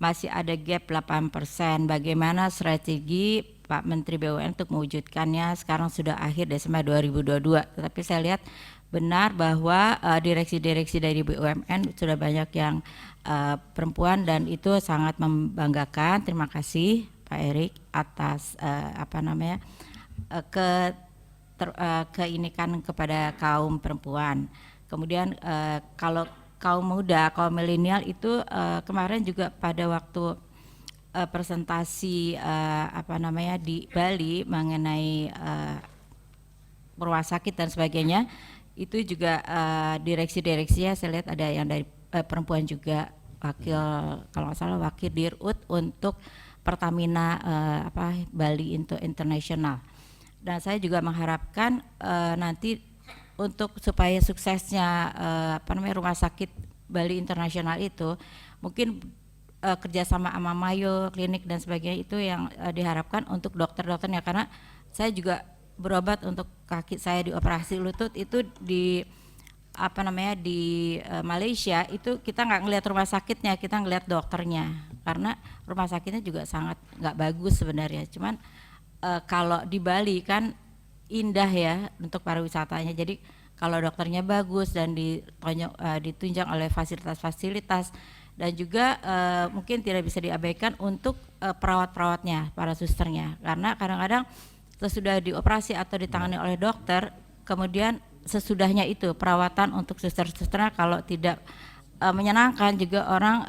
masih ada gap 8%. Bagaimana strategi Pak Menteri BUMN untuk mewujudkannya? Sekarang sudah akhir Desember 2022, tetapi saya lihat benar bahwa direksi-direksi dari BUMN sudah banyak yang perempuan, dan itu sangat membanggakan. Terima kasih Pak Erick atas keinikan kepada kaum perempuan. Kemudian kalau kaum muda, kaum milenial itu kemarin juga pada waktu presentasi di Bali mengenai rumah sakit dan sebagainya, itu juga direksi-direksinya saya lihat ada yang dari perempuan juga, wakil kalau nggak salah wakil Dirut untuk Pertamina Bali International. Dan saya juga mengharapkan nanti untuk supaya suksesnya rumah sakit Bali International itu mungkin kerjasama sama Mayo Klinik dan sebagainya itu yang diharapkan untuk dokter-dokternya, karena saya juga berobat untuk kaki saya dioperasi lutut itu di di Malaysia itu kita nggak ngelihat rumah sakitnya, kita ngelihat dokternya, karena rumah sakitnya juga sangat nggak bagus sebenarnya. Cuman kalau di Bali kan indah ya untuk pariwisatanya, jadi kalau dokternya bagus dan ditunjang oleh fasilitas-fasilitas dan juga mungkin tidak bisa diabaikan untuk perawat-perawatnya, para susternya, karena kadang-kadang sesudah dioperasi atau ditangani oleh dokter, kemudian sesudahnya itu perawatan untuk suster-susternya kalau tidak menyenangkan juga orang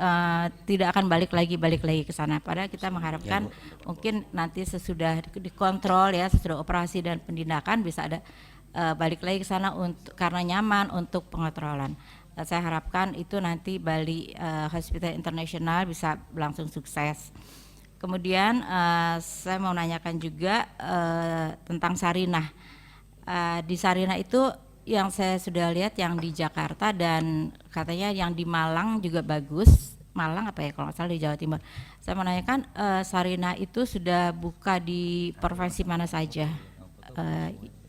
tidak akan balik lagi ke sana. Padahal kita mengharapkan mungkin nanti sesudah dikontrol ya, sesudah operasi dan penindakan bisa ada balik lagi ke sana untuk karena nyaman untuk pengontrolan. Saya harapkan itu nanti Bali Hospital International bisa berlangsung sukses. Kemudian saya mau nanyakan juga tentang Sarinah. Di Sarinah itu yang saya sudah lihat yang di Jakarta dan katanya yang di Malang juga bagus. Malang apa ya kalau nggak salah di Jawa Timur. Saya menanyakan Sarinah itu sudah buka di provinsi mana saja?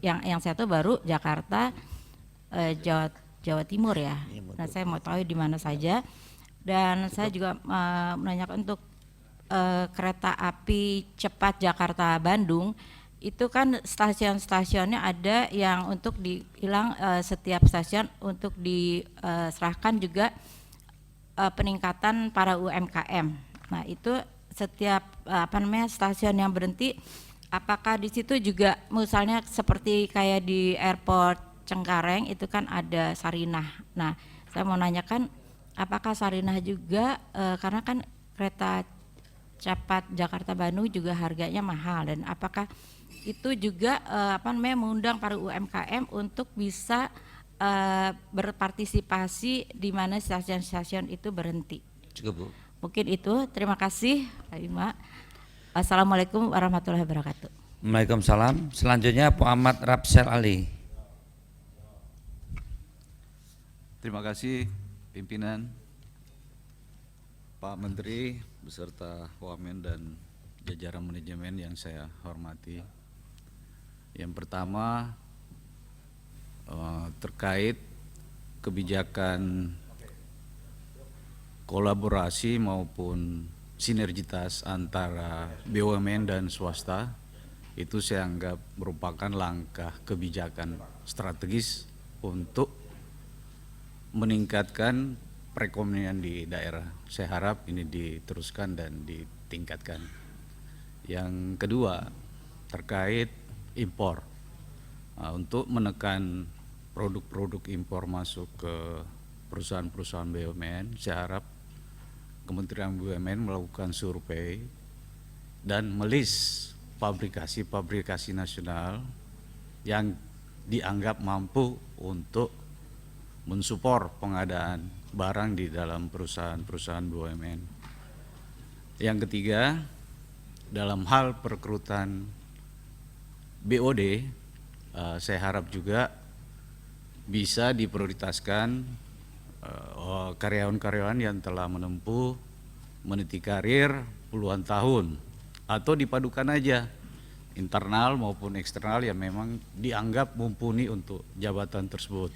Yang saya tahu baru Jakarta, Jawa Timur ya. Nah saya mau tahu di mana saja. Dan saya juga menanyakan untuk kereta api cepat Jakarta Bandung. Itu kan stasiun-stasiunnya ada yang untuk setiap stasiun untuk diserahkan juga peningkatan para UMKM. Nah itu setiap stasiun yang berhenti, apakah di situ juga misalnya seperti kayak di airport Cengkareng itu kan ada Sarinah. Nah saya mau nanyakan apakah Sarinah juga karena kan kereta cepat Jakarta Bandung juga harganya mahal, dan apakah itu juga mengundang para UMKM untuk bisa berpartisipasi di mana stasiun-stasiun itu berhenti. Cukup Bu. Mungkin itu, terima kasih Pak Bima. Assalamualaikum warahmatullahi wabarakatuh. Waalaikumsalam. Selanjutnya Pak Ahmad Rapsel Ali. Terima kasih pimpinan, Pak Menteri beserta Wamen dan jajaran manajemen yang saya hormati. Yang pertama terkait kebijakan kolaborasi maupun sinergitas antara BUMN dan swasta, itu saya anggap merupakan langkah kebijakan strategis untuk meningkatkan perekonomian di daerah. Saya harap ini diteruskan dan ditingkatkan. Yang kedua terkait impor, untuk menekan produk-produk impor masuk ke perusahaan-perusahaan BUMN, saya harap Kementerian BUMN melakukan survei dan melis pabrikasi-pabrikasi nasional yang dianggap mampu untuk mensupport pengadaan barang di dalam perusahaan-perusahaan BUMN. Yang ketiga, dalam hal perekrutan BOD, saya harap juga bisa diprioritaskan karyawan-karyawan yang telah menempuh meniti karir puluhan tahun, atau dipadukan aja internal maupun eksternal yang memang dianggap mumpuni untuk jabatan tersebut.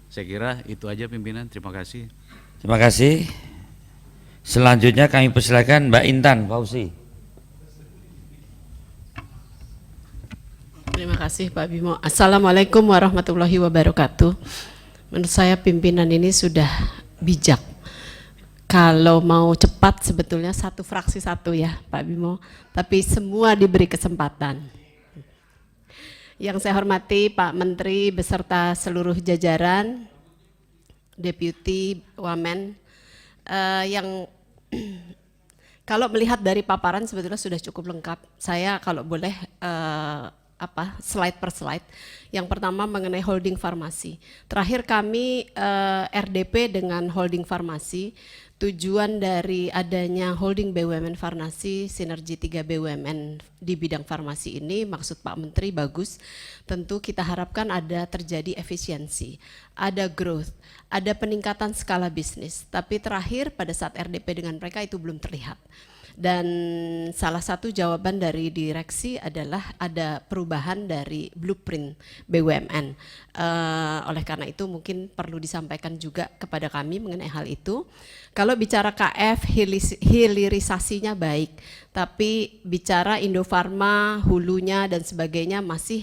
Saya kira itu aja pimpinan, terima kasih. Terima kasih. Selanjutnya kami persilakan Mbak Intan Fauzi. Terima kasih Pak Bimo. Assalamualaikum warahmatullahi wabarakatuh. Menurut saya pimpinan ini sudah bijak. kalau mau cepat sebetulnya satu fraksi satu ya Pak Bimo, tapi semua diberi kesempatan. Yang saya hormati Pak Menteri beserta seluruh jajaran, Deputi, Wamen, yang kalau melihat dari paparan sebetulnya sudah cukup lengkap. Saya kalau boleh slide per slide. Yang pertama mengenai holding farmasi. Terakhir kami RDP dengan holding farmasi. Tujuan dari adanya holding BUMN farmasi, sinergi 3 BUMN di bidang farmasi ini, maksud Pak Menteri bagus. Tentu kita harapkan ada terjadi efisiensi, ada growth, ada peningkatan skala bisnis. Tapi terakhir pada saat RDP dengan mereka itu belum terlihat. Dan salah satu jawaban dari direksi adalah ada perubahan dari blueprint BUMN. Oleh karena itu mungkin perlu disampaikan juga kepada kami mengenai hal itu. Kalau bicara KF, hilirisasinya baik, tapi bicara Indofarma, hulunya dan sebagainya masih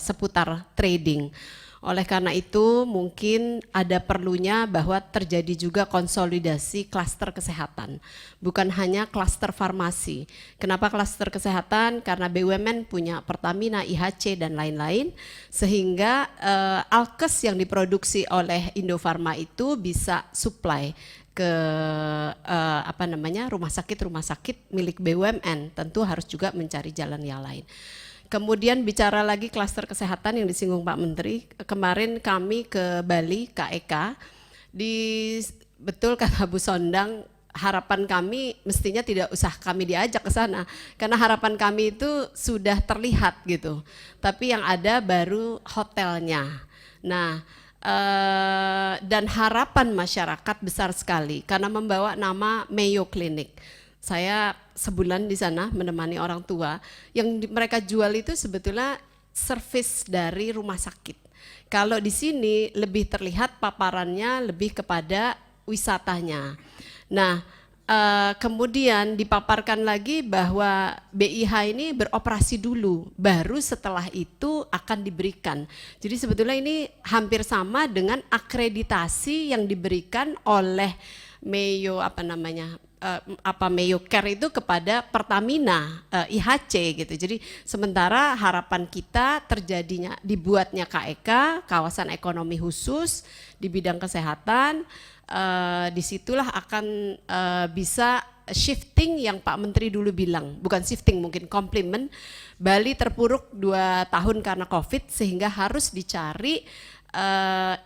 seputar trading. Oleh karena itu mungkin ada perlunya bahwa terjadi juga konsolidasi klaster kesehatan, bukan hanya klaster farmasi. Kenapa klaster kesehatan? Karena BUMN punya Pertamina, IHC dan lain-lain, sehingga alkes yang diproduksi oleh Indofarma itu bisa supply ke rumah sakit milik BUMN. Tentu harus juga mencari jalan yang lain. Kemudian bicara lagi klaster kesehatan yang disinggung Pak Menteri, kemarin kami ke Bali, KEK, betul kata Bu Sondang, harapan kami mestinya tidak usah kami diajak ke sana, karena harapan kami itu sudah terlihat gitu, tapi yang ada baru hotelnya. Nah, dan harapan masyarakat besar sekali, karena membawa nama Mayo Clinic. Saya sebulan di sana menemani orang tua, yang mereka jual itu sebetulnya servis dari rumah sakit. Kalau di sini lebih terlihat paparannya lebih kepada wisatanya. Nah, kemudian dipaparkan lagi bahwa BIH ini beroperasi dulu, baru setelah itu akan diberikan. Jadi sebetulnya ini hampir sama dengan akreditasi yang diberikan oleh Mayo Mayo Care itu kepada Pertamina, IHC gitu. Jadi sementara harapan kita terjadinya dibuatnya KEK, kawasan ekonomi khusus di bidang kesehatan, disitulah akan bisa shifting yang Pak Menteri dulu bilang, bukan shifting mungkin komplement. Bali terpuruk 2 tahun karena COVID sehingga harus dicari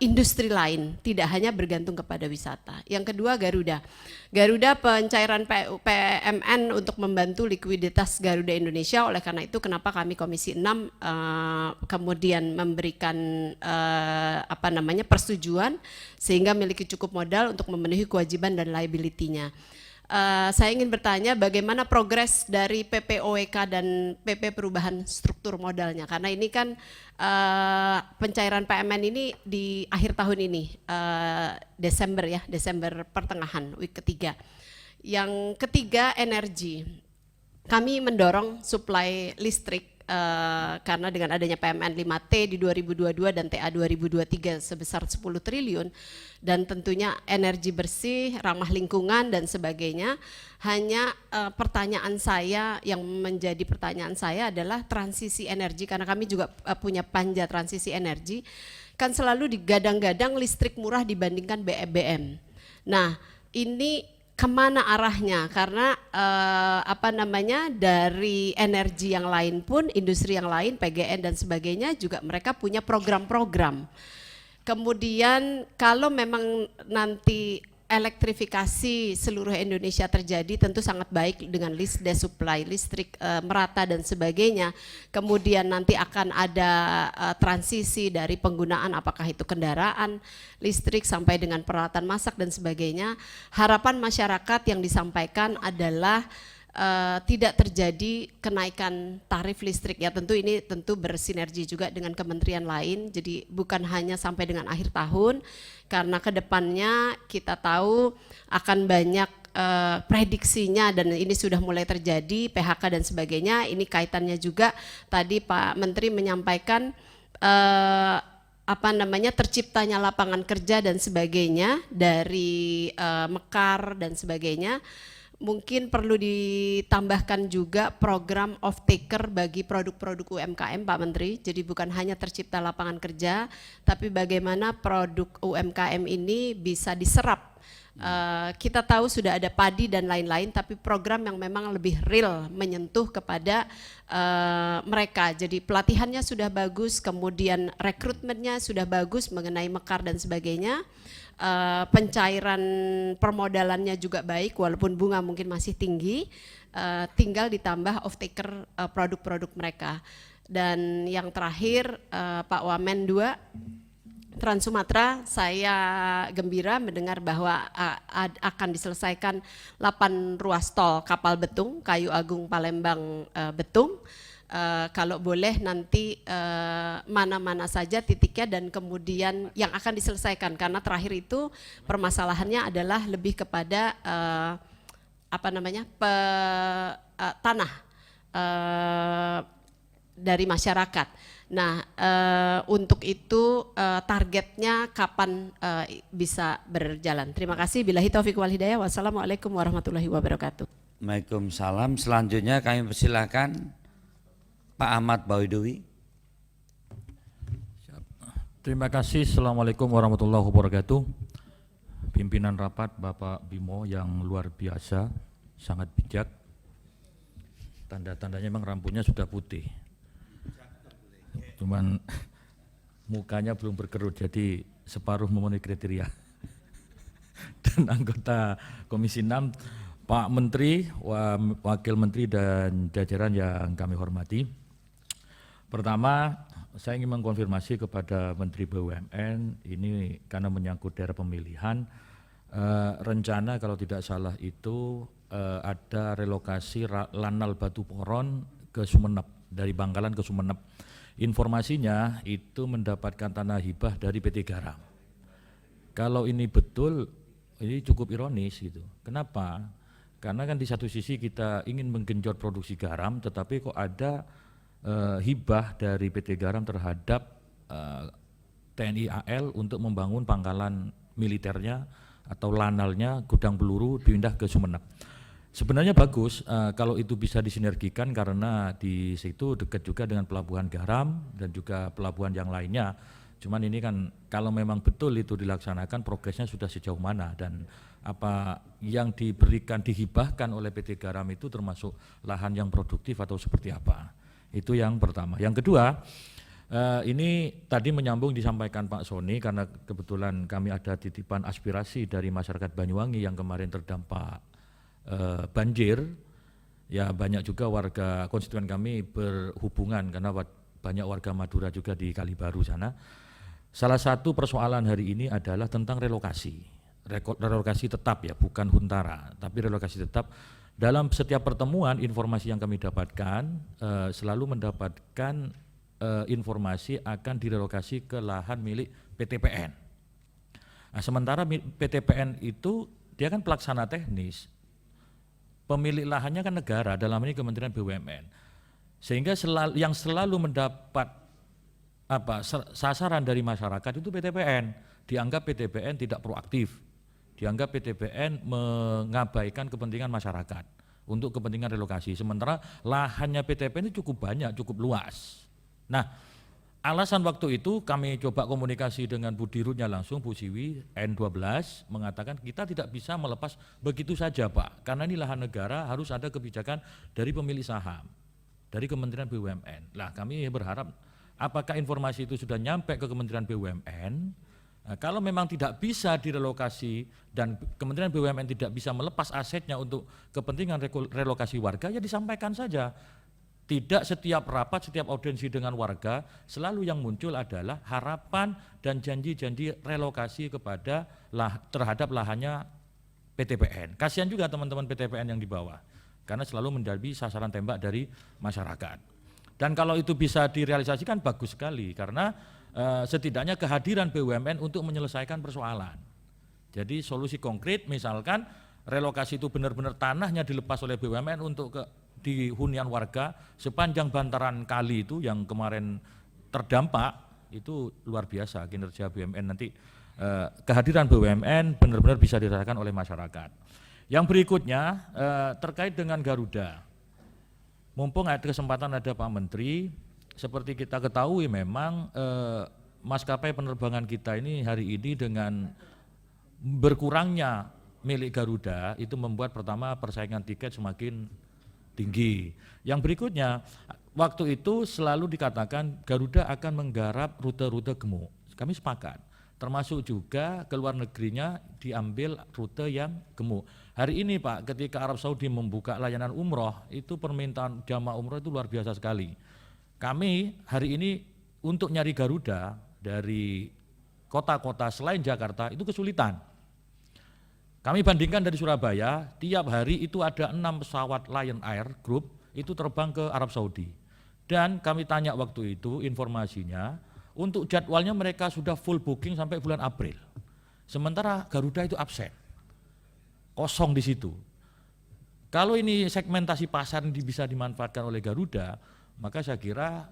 industri lain, tidak hanya bergantung kepada wisata. Yang kedua Garuda pencairan PMN untuk membantu likuiditas Garuda Indonesia. Oleh karena itu kenapa kami Komisi 6 kemudian memberikan persetujuan sehingga memiliki cukup modal untuk memenuhi kewajiban dan liability-nya. Saya ingin bertanya bagaimana progres dari PPOEK dan PP perubahan struktur modalnya, karena ini kan pencairan PMN ini di akhir tahun ini, Desember pertengahan, week ketiga. Yang ketiga energi, kami mendorong suplai listrik karena dengan adanya PMN 5T di 2022 dan TA 2023 sebesar 10 triliun dan tentunya energi bersih, ramah lingkungan dan sebagainya. Hanya pertanyaan saya yang menjadi pertanyaan saya adalah transisi energi, karena kami juga punya panja transisi energi, kan selalu digadang-gadang listrik murah dibandingkan BBM. Nah, ini kemana arahnya? Karena dari energi yang lain pun, industri yang lain, PGN dan sebagainya juga mereka punya program-program. Kemudian kalau memang nanti elektrifikasi seluruh Indonesia terjadi, tentu sangat baik dengan list supply listrik merata dan sebagainya. Kemudian nanti akan ada transisi dari penggunaan apakah itu kendaraan listrik sampai dengan peralatan masak dan sebagainya. Harapan masyarakat yang disampaikan adalah tidak terjadi kenaikan tarif listrik, ya tentu ini bersinergi juga dengan kementerian lain, jadi bukan hanya sampai dengan akhir tahun, karena kedepannya kita tahu akan banyak prediksinya dan ini sudah mulai terjadi PHK dan sebagainya. Ini kaitannya juga tadi Pak Menteri menyampaikan terciptanya lapangan kerja dan sebagainya dari Mekar dan sebagainya. Mungkin perlu ditambahkan juga program off-taker bagi produk-produk UMKM, Pak Menteri. Jadi bukan hanya tercipta lapangan kerja, tapi bagaimana produk UMKM ini bisa diserap. Kita tahu sudah ada padi dan lain-lain, tapi program yang memang lebih real menyentuh kepada mereka. Jadi pelatihannya sudah bagus, kemudian rekrutmennya sudah bagus mengenai Mekar dan sebagainya. Pencairan permodalannya juga baik walaupun bunga mungkin masih tinggi, tinggal ditambah off-taker produk-produk mereka. Dan yang terakhir Pak Wamen 2, Trans Sumatera, saya gembira mendengar bahwa akan diselesaikan 8 ruas tol kapal betung, Kayu Agung Palembang Betung. Kalau boleh nanti mana-mana saja titiknya dan kemudian yang akan diselesaikan, karena terakhir itu permasalahannya adalah lebih kepada tanah dari masyarakat. Nah, untuk itu targetnya kapan bisa berjalan? Terima kasih. Billahi taufiq wal hidayah. Wassalamualaikum warahmatullahi wabarakatuh. Waalaikumsalam. Selanjutnya kami persilakan Pak Ahmad Bawidowi. Terima kasih. Assalamualaikum warahmatullahi wabarakatuh. Pimpinan rapat Bapak Bimo yang luar biasa, sangat bijak. Tanda-tandanya memang rambutnya sudah putih. Cuman mukanya belum berkerut, jadi separuh memenuhi kriteria. Dan anggota Komisi 6, Pak Menteri, Wakil Menteri dan jajaran yang kami hormati. Pertama, saya ingin mengkonfirmasi kepada Menteri BUMN, ini karena menyangkut daerah pemilihan, rencana kalau tidak salah itu ada relokasi Lanal Batu Poron ke Sumeneb, dari Bangkalan ke Sumeneb. Informasinya itu mendapatkan tanah hibah dari PT Garam. Kalau ini betul, ini cukup ironis gitu. Kenapa? Karena kan di satu sisi kita ingin menggenjot produksi garam, tetapi kok ada hibah dari PT Garam terhadap TNI AL untuk membangun pangkalan militernya atau lanalnya, gudang peluru pindah ke Sumeneb. Sebenarnya bagus kalau itu bisa disinergikan, karena di situ dekat juga dengan pelabuhan garam dan juga pelabuhan yang lainnya. Cuman ini kan kalau memang betul itu dilaksanakan, progresnya sudah sejauh mana dan apa yang diberikan, dihibahkan oleh PT Garam itu termasuk lahan yang produktif atau seperti apa. Itu yang pertama. Yang kedua, ini tadi menyambung disampaikan Pak Soni, karena kebetulan kami ada titipan aspirasi dari masyarakat Banyuwangi yang kemarin terdampak banjir. Ya banyak juga warga konstituen kami berhubungan, karena banyak warga Madura juga di Kalibaru sana. Salah satu persoalan hari ini adalah tentang relokasi. Relokasi tetap ya, bukan huntara, tapi relokasi tetap. Dalam setiap pertemuan, informasi yang kami dapatkan selalu mendapatkan informasi akan direlokasi ke lahan milik PTPN. Nah, sementara PTPN itu dia kan pelaksana teknis, pemilik lahannya kan negara, dalam ini Kementerian BUMN. Sehingga yang selalu mendapat sasaran dari masyarakat itu PTPN. Dianggap PTPN tidak proaktif, dianggap PTPN mengabaikan kepentingan masyarakat untuk kepentingan relokasi. Sementara lahannya PTPN itu cukup banyak, cukup luas. Nah, alasan waktu itu kami coba komunikasi dengan Bu Dirutnya langsung, Bu Siwi, N12, mengatakan kita tidak bisa melepas begitu saja Pak, karena ini lahan negara, harus ada kebijakan dari pemilik saham, dari Kementerian BUMN. Lah kami berharap apakah informasi itu sudah nyampe ke Kementerian BUMN. Nah, kalau memang tidak bisa direlokasi dan Kementerian BUMN tidak bisa melepas asetnya untuk kepentingan relokasi warga, ya disampaikan saja. Tidak setiap rapat, setiap audiensi dengan warga, selalu yang muncul adalah harapan dan janji-janji relokasi terhadap lahannya PTPN. Kasihan juga teman-teman PTPN yang di bawah, karena selalu menjadi sasaran tembak dari masyarakat. Dan kalau itu bisa direalisasikan bagus sekali, karena setidaknya kehadiran BUMN untuk menyelesaikan persoalan. Jadi solusi konkret, misalkan relokasi itu benar-benar tanahnya dilepas oleh BUMN untuk di hunian warga sepanjang bantaran kali itu yang kemarin terdampak, itu luar biasa kinerja BUMN nanti. Kehadiran BUMN benar-benar bisa dirasakan oleh masyarakat. Yang berikutnya terkait dengan Garuda. Mumpung ada kesempatan ada Pak Menteri, seperti kita ketahui memang maskapai penerbangan kita ini hari ini dengan berkurangnya milik Garuda itu membuat pertama persaingan tiket semakin tinggi. Yang berikutnya, waktu itu selalu dikatakan Garuda akan menggarap rute-rute gemuk. Kami sepakat. Termasuk juga ke luar negerinya diambil rute yang gemuk. Hari ini Pak, ketika Arab Saudi membuka layanan umroh, itu permintaan jamaah umroh itu luar biasa sekali. Kami hari ini untuk nyari Garuda dari kota-kota selain Jakarta itu kesulitan. Kami bandingkan dari Surabaya, tiap hari itu ada 6 pesawat Lion Air Group itu terbang ke Arab Saudi. Dan kami tanya waktu itu informasinya, untuk jadwalnya mereka sudah full booking sampai bulan April. Sementara Garuda itu absen, kosong di situ. Kalau ini segmentasi pasar ini bisa dimanfaatkan oleh Garuda, maka saya kira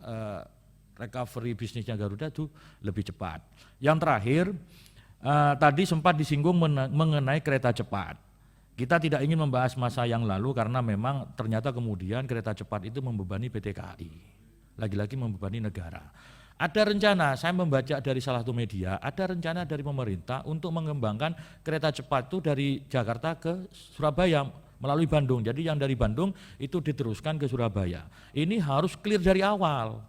recovery bisnisnya Garuda itu lebih cepat. Yang terakhir, tadi sempat disinggung mengenai kereta cepat. Kita tidak ingin membahas masa yang lalu karena memang ternyata kemudian kereta cepat itu membebani PT KAI, lagi-lagi membebani negara. Ada rencana, saya membaca dari salah satu media, ada rencana dari pemerintah untuk mengembangkan kereta cepat itu dari Jakarta ke Surabaya melalui Bandung. Jadi yang dari Bandung itu diteruskan ke Surabaya. Ini harus clear dari awal.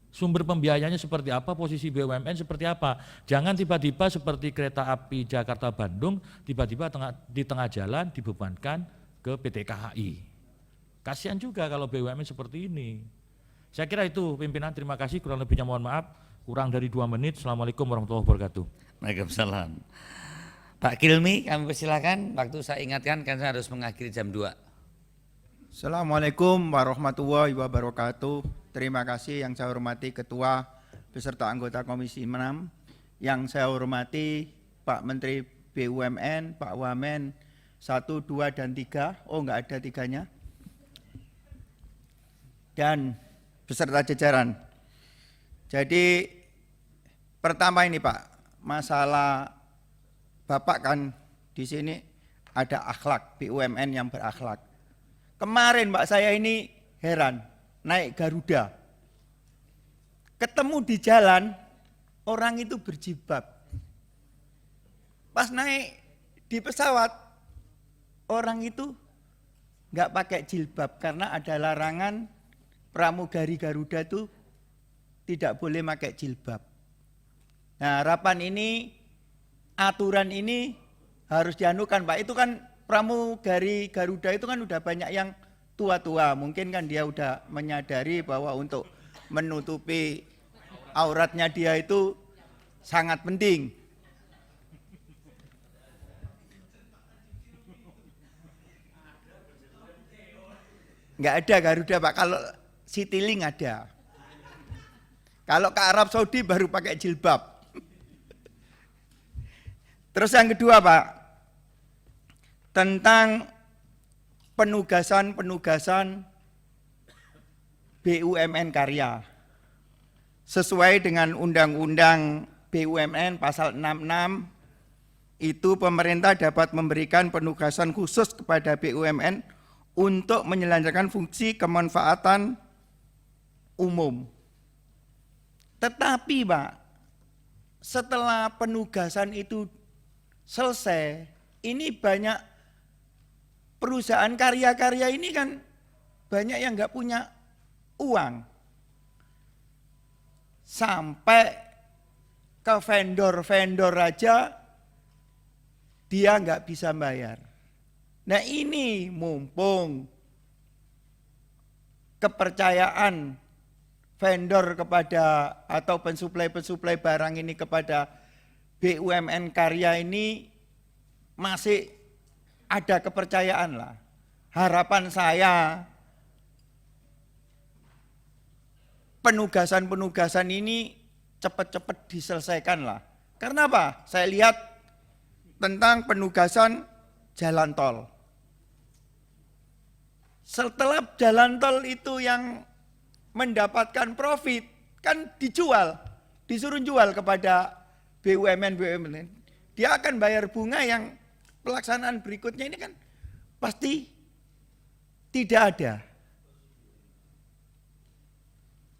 Sumber pembiayanya seperti apa, posisi BUMN seperti apa. Jangan tiba-tiba seperti kereta api Jakarta-Bandung, tiba-tiba di tengah jalan dibebankan ke PT KAI. Kasihan juga kalau BUMN seperti ini. Saya kira itu pimpinan, terima kasih, kurang lebihnya mohon maaf, kurang dari 2 menit. Assalamualaikum warahmatullahi wabarakatuh. Waalaikumsalam. Pak Kilmi, kami persilakan, waktu saya ingatkan kan saya harus mengakhiri jam 2. Assalamualaikum warahmatullahi wabarakatuh. Terima kasih yang saya hormati Ketua beserta anggota Komisi 6, yang saya hormati Pak Menteri BUMN, Pak Wamen 1, 2, dan 3, oh enggak ada 3-nya, dan beserta jajaran. Jadi pertama ini Pak, masalah Bapak kan di sini ada akhlak, BUMN yang berakhlak. Kemarin Pak saya ini heran, naik Garuda, ketemu di jalan orang itu berjilbab. Pas naik di pesawat orang itu nggak pakai jilbab karena ada larangan pramugari Garuda itu tidak boleh pakai jilbab. Nah, harapan ini, aturan ini harus dianukan Pak. Itu kan pramugari Garuda itu kan udah banyak yang tua-tua. Mungkin kan dia udah menyadari bahwa untuk menutupi auratnya dia itu sangat penting. Nggak ada Garuda Pak, kalau Citylink ada. Kalau ke Arab Saudi baru pakai jilbab. Terus yang kedua Pak, tentang penugasan BUMN karya. Sesuai dengan Undang-Undang BUMN pasal 66, itu pemerintah dapat memberikan penugasan khusus kepada BUMN untuk menjalankan fungsi kemanfaatan umum. Tetapi Pak, setelah penugasan itu selesai, ini banyak perusahaan karya-karya ini kan banyak yang nggak punya uang. Sampai ke vendor-vendor aja dia nggak bisa bayar. Nah ini mumpung kepercayaan vendor kepada atau pensuplai barang ini kepada BUMN karya ini masih ada kepercayaan lah. Harapan saya penugasan ini cepat-cepat diselesaikan lah. Karena apa? Saya lihat tentang penugasan jalan tol. Setelah jalan tol itu yang mendapatkan profit kan dijual. disuruh jual kepada BUMN, dia akan bayar bunga yang pelaksanaan berikutnya ini kan pasti tidak ada.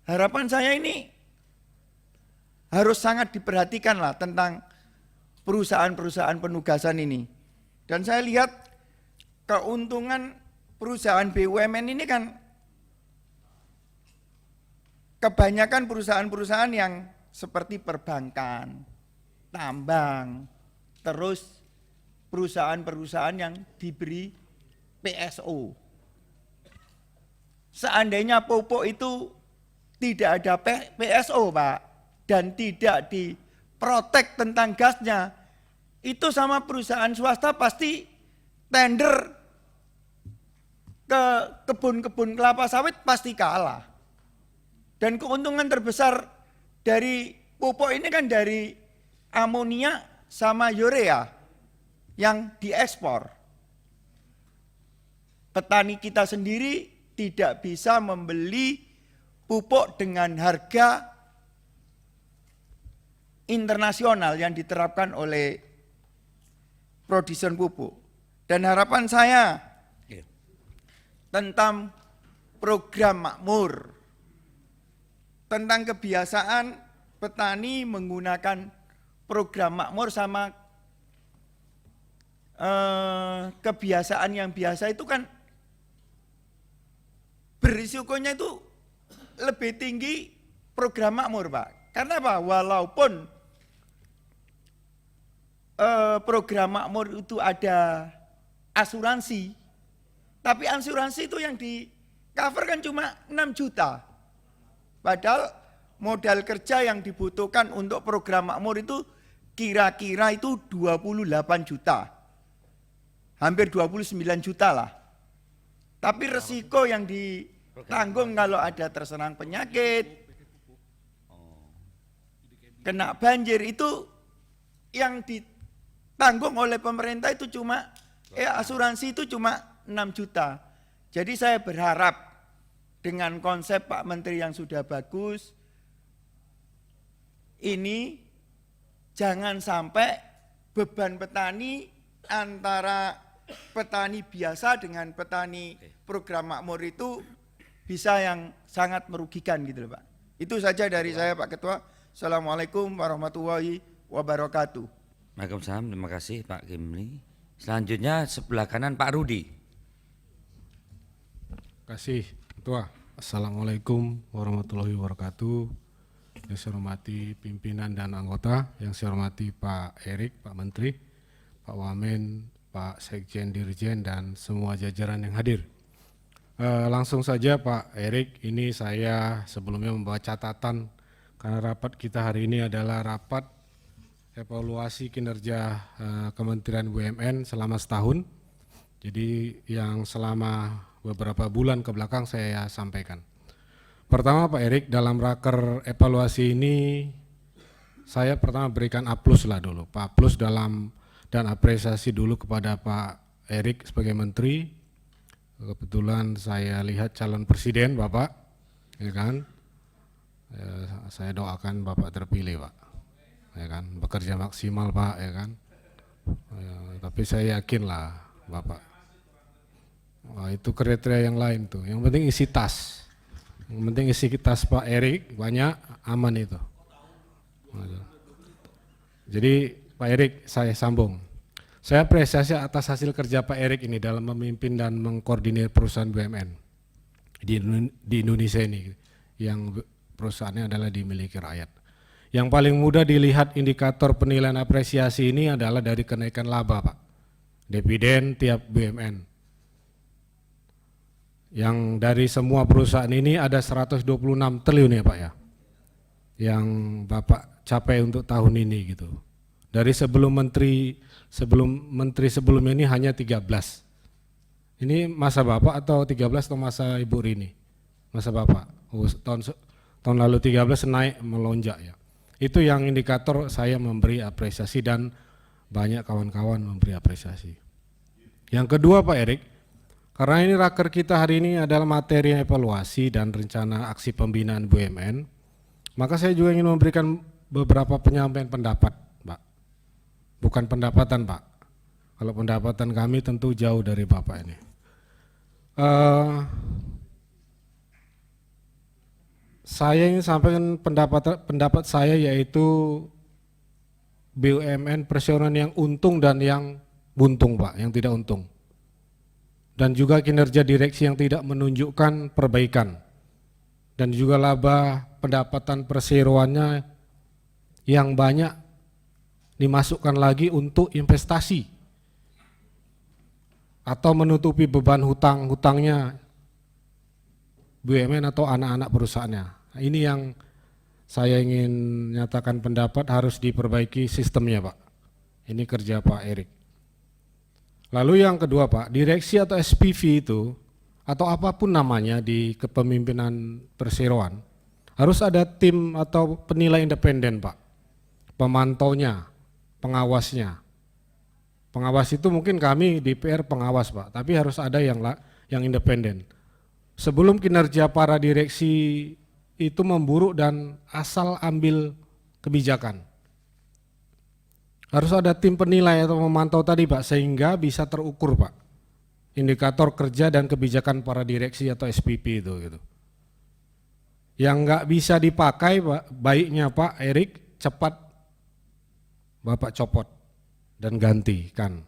Harapan saya ini harus sangat diperhatikan lah tentang perusahaan-perusahaan penugasan ini. Dan saya lihat keuntungan perusahaan BUMN ini kan kebanyakan perusahaan-perusahaan yang seperti perbankan, tambang, terus perusahaan-perusahaan yang diberi PSO. Seandainya pupuk itu tidak ada PSO, Pak, dan tidak diprotek tentang gasnya, itu sama perusahaan swasta pasti tender ke kebun-kebun kelapa sawit pasti kalah. Dan keuntungan terbesar dari pupuk ini kan dari amonia sama urea yang diekspor. Petani kita sendiri tidak bisa membeli pupuk dengan harga internasional yang diterapkan oleh produsen pupuk. Dan harapan saya tentang program makmur, tentang kebiasaan petani menggunakan program makmur sama kebiasaan yang biasa itu kan berisikonya itu lebih tinggi program makmur, Pak. Karena apa? Walaupun program makmur itu ada asuransi, tapi asuransi itu yang di cover kan cuma 6 juta. Padahal modal kerja yang dibutuhkan untuk program makmur itu kira-kira itu 28 juta. Hampir 29 juta lah. Tapi resiko yang ditanggung kalau ada terserang penyakit, kena banjir itu yang ditanggung oleh pemerintah itu cuma asuransi itu cuma 6 juta. Jadi saya berharap dengan konsep Pak Menteri yang sudah bagus ini jangan sampai beban petani antara petani biasa dengan petani program makmur itu bisa yang sangat merugikan gitu loh, Pak. Itu saja dari saya, Pak Ketua. Assalamualaikum warahmatullahi wabarakatuh. Waalaikumsalam, terima kasih Pak Kimli. Selanjutnya sebelah kanan Pak Rudi. Terima kasih Ketua. Assalamualaikum warahmatullahi wabarakatuh. Yang saya hormati pimpinan dan anggota, yang saya hormati Pak Erik, Pak Menteri, Pak Wamen, Pak Sekjen Dirjen, dan semua jajaran yang hadir. Langsung saja Pak Erik, ini saya sebelumnya membawa catatan karena rapat kita hari ini adalah rapat evaluasi kinerja Kementerian BUMN selama setahun. Jadi yang selama beberapa bulan ke belakang saya sampaikan. Pertama Pak Erik, dalam raker evaluasi ini saya pertama berikan A+ lah dulu. Pak A+ dalam dan apresiasi dulu kepada Pak Erik sebagai Menteri. Kebetulan saya lihat calon presiden Bapak, ya kan? Saya doakan Bapak terpilih Pak, ya kan? Bekerja maksimal Pak, ya kan? Tapi saya yakin lah Bapak. Wah, itu kriteria yang lain tuh. Yang penting isi tas. Yang penting isi tas Pak Erik banyak, aman itu. Jadi Pak Erik saya sambung. Saya apresiasi atas hasil kerja Pak Erik ini dalam memimpin dan mengkoordinir perusahaan BUMN di Indonesia ini, yang perusahaannya adalah dimiliki rakyat. Yang paling mudah dilihat indikator penilaian apresiasi ini adalah dari kenaikan laba Pak, dividen tiap BUMN. Yang dari semua perusahaan ini ada 126 triliun ya Pak ya, yang Bapak capai untuk tahun ini gitu. Dari sebelum menteri sebelumnya ini hanya 13. Ini masa Bapak atau 13 atau masa Ibu Rini? Masa Bapak. Oh, tahun lalu 13 naik melonjak ya. Itu yang indikator saya memberi apresiasi dan banyak kawan-kawan memberi apresiasi. Yang kedua Pak Erik, karena ini raker kita hari ini adalah materi evaluasi dan rencana aksi pembinaan BUMN, maka saya juga ingin memberikan beberapa penyampaian pendapat, Pak. Bukan pendapatan, Pak. Kalau pendapatan kami tentu jauh dari Bapak ini. Saya ingin sampaikan pendapat saya, yaitu BUMN perseroan yang untung dan yang buntung, Pak, yang tidak untung. Dan juga kinerja direksi yang tidak menunjukkan perbaikan. Dan juga laba pendapatan perseroannya yang banyak dimasukkan lagi untuk investasi atau menutupi beban hutang-hutangnya BUMN atau anak-anak perusahaannya. Ini yang saya ingin nyatakan pendapat, harus diperbaiki sistemnya, Pak. Ini kerja Pak Erik. Lalu yang kedua, Pak, direksi atau SPV itu atau apapun namanya di kepemimpinan perseroan harus ada tim atau penilai independen, Pak. Pemantaunya, pengawasnya. Pengawas itu mungkin kami DPR pengawas, Pak, tapi harus ada yang independen. Sebelum kinerja para direksi itu memburuk dan asal ambil kebijakan. Harus ada tim penilai atau memantau tadi, Pak, sehingga bisa terukur, Pak, indikator kerja dan kebijakan para direksi atau SPP itu gitu. Yang nggak bisa dipakai, Pak, baiknya Pak Erik cepat Bapak copot dan gantikan.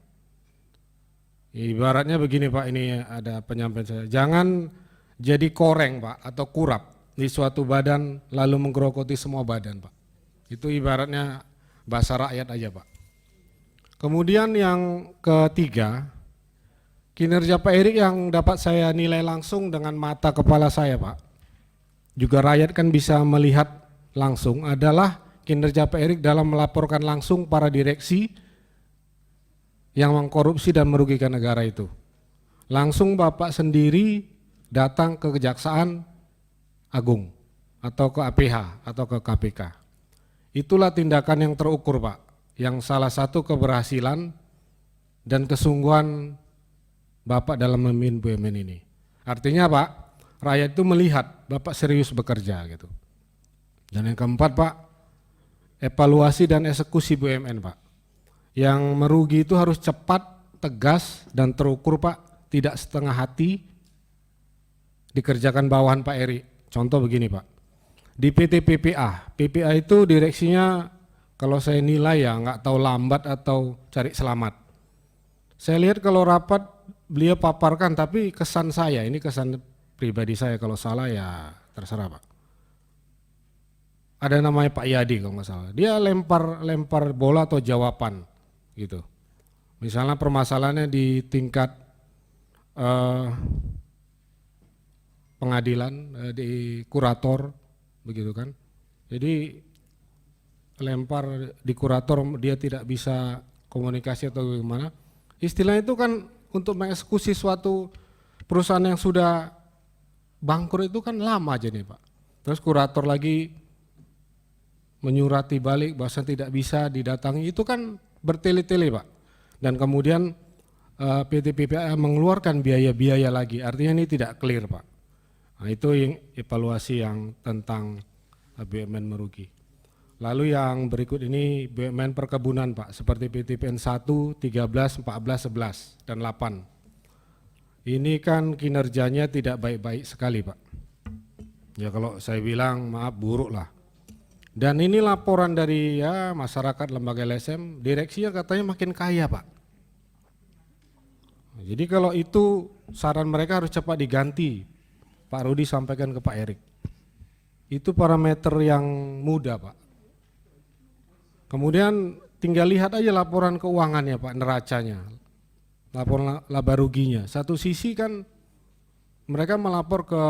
Ibaratnya begini, Pak, ini ada penyampaian saya. Jangan jadi koreng, Pak, atau kurap di suatu badan lalu menggerogoti semua badan, Pak. Itu ibaratnya bahasa rakyat aja, Pak. Kemudian yang ketiga, kinerja Pak Erik yang dapat saya nilai langsung dengan mata kepala saya, Pak, juga rakyat kan bisa melihat langsung, adalah kinerja Pak Erik dalam melaporkan langsung para direksi yang mengkorupsi dan merugikan negara itu. Langsung Bapak sendiri datang ke Kejaksaan Agung atau ke APH atau ke KPK. Itulah tindakan yang terukur, Pak, yang salah satu keberhasilan dan kesungguhan Bapak dalam memimpin BUMN ini. Artinya, Pak, rakyat itu melihat Bapak serius bekerja gitu. Dan yang keempat, Pak, evaluasi dan eksekusi BUMN, Pak. Yang merugi itu harus cepat, tegas dan terukur, Pak, tidak setengah hati dikerjakan bawahan Pak Erik. Contoh begini, Pak. Di PT PPA itu direksinya kalau saya nilai ya nggak tahu lambat atau cari selamat. Saya lihat kalau rapat beliau paparkan, tapi kesan saya, ini kesan pribadi saya, kalau salah ya terserah, Pak. Ada namanya Pak Yadi kalau nggak salah. Dia lempar bola atau jawaban gitu. Misalnya permasalahannya di tingkat pengadilan, di kurator begitu kan. Jadi lempar di kurator, dia tidak bisa komunikasi atau gimana. Istilah itu kan untuk mengeksekusi suatu perusahaan yang sudah bangkrut itu kan lama aja nih, Pak. Terus kurator lagi menyurati balik bahwa tidak bisa didatangi, itu kan bertele-tele, Pak. Dan kemudian PT PPA mengeluarkan biaya-biaya lagi, artinya ini tidak clear, Pak. Nah, itu yang evaluasi yang tentang BUMN merugi. Lalu yang berikut ini BUMN perkebunan, Pak, seperti PTPN 1, 13, 14, 11, dan 8. Ini kan kinerjanya tidak baik-baik sekali, Pak. Ya kalau saya bilang maaf, buruk lah. Dan ini laporan dari ya masyarakat lembaga LSM, direksinya katanya makin kaya, Pak. Jadi kalau itu saran mereka harus cepat diganti. Pak Rudi sampaikan ke Pak Erik. Itu parameter yang mudah, Pak. Kemudian tinggal lihat aja laporan keuangannya, Pak, neracanya. Laporan laba ruginya. Satu sisi kan mereka melapor ke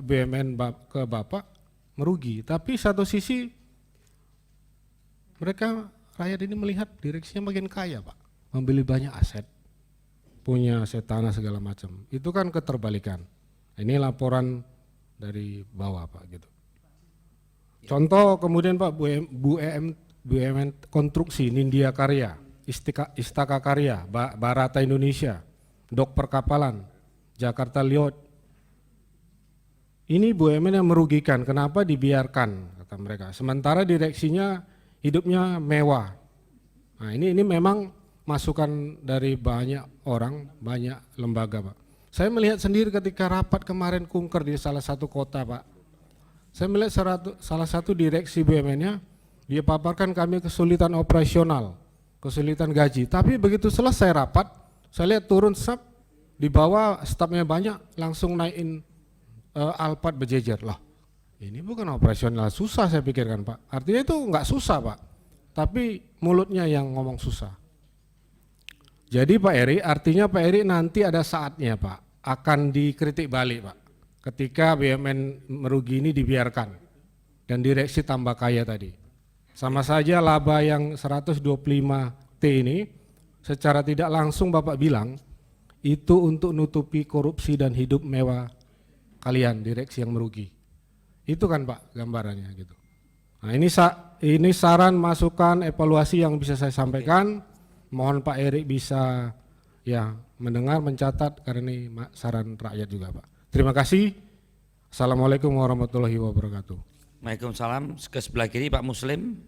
BUMN ke Bapak merugi, tapi satu sisi mereka rakyat ini melihat direksinya makin kaya, Pak. Membeli banyak aset, punya aset tanah segala macam. Itu kan keterbalikan. Ini laporan dari bawah, Pak, gitu. Contoh kemudian, Pak, BUMN konstruksi Nindya Karya, Istaka Karya, Barata Indonesia, Dok Perkapalan, Jakarta Liot. Ini BUMN yang merugikan, kenapa dibiarkan, kata mereka. Sementara direksinya hidupnya mewah. Nah ini memang masukan dari banyak orang, banyak lembaga Pak. Saya melihat sendiri ketika rapat kemarin kunker di salah satu kota Pak. Saya melihat salah satu direksi BUMN-nya, dia paparkan kami kesulitan operasional, kesulitan gaji. Tapi begitu selesai rapat, saya lihat turun di bawah stafnya banyak, langsung naikin Alphard berjejer. Lah, ini bukan operasional, susah saya pikirkan Pak. Artinya itu enggak susah Pak, tapi mulutnya yang ngomong susah. Jadi Pak Eri, artinya Pak Eri nanti ada saatnya Pak, akan dikritik balik Pak. Ketika BUMN merugi ini dibiarkan dan direksi tambah kaya tadi. Sama saja laba yang 125T ini secara tidak langsung Bapak bilang itu untuk nutupi korupsi dan hidup mewah kalian direksi yang merugi. Itu kan Pak gambarannya gitu. Nah ini saran, masukan, evaluasi yang bisa saya sampaikan. Mohon Pak Erik bisa ya mendengar, mencatat karena ini saran rakyat juga Pak. Terima kasih. Assalamualaikum warahmatullahi wabarakatuh. Waalaikumsalam. Ke sebelah kiri Pak Muslim.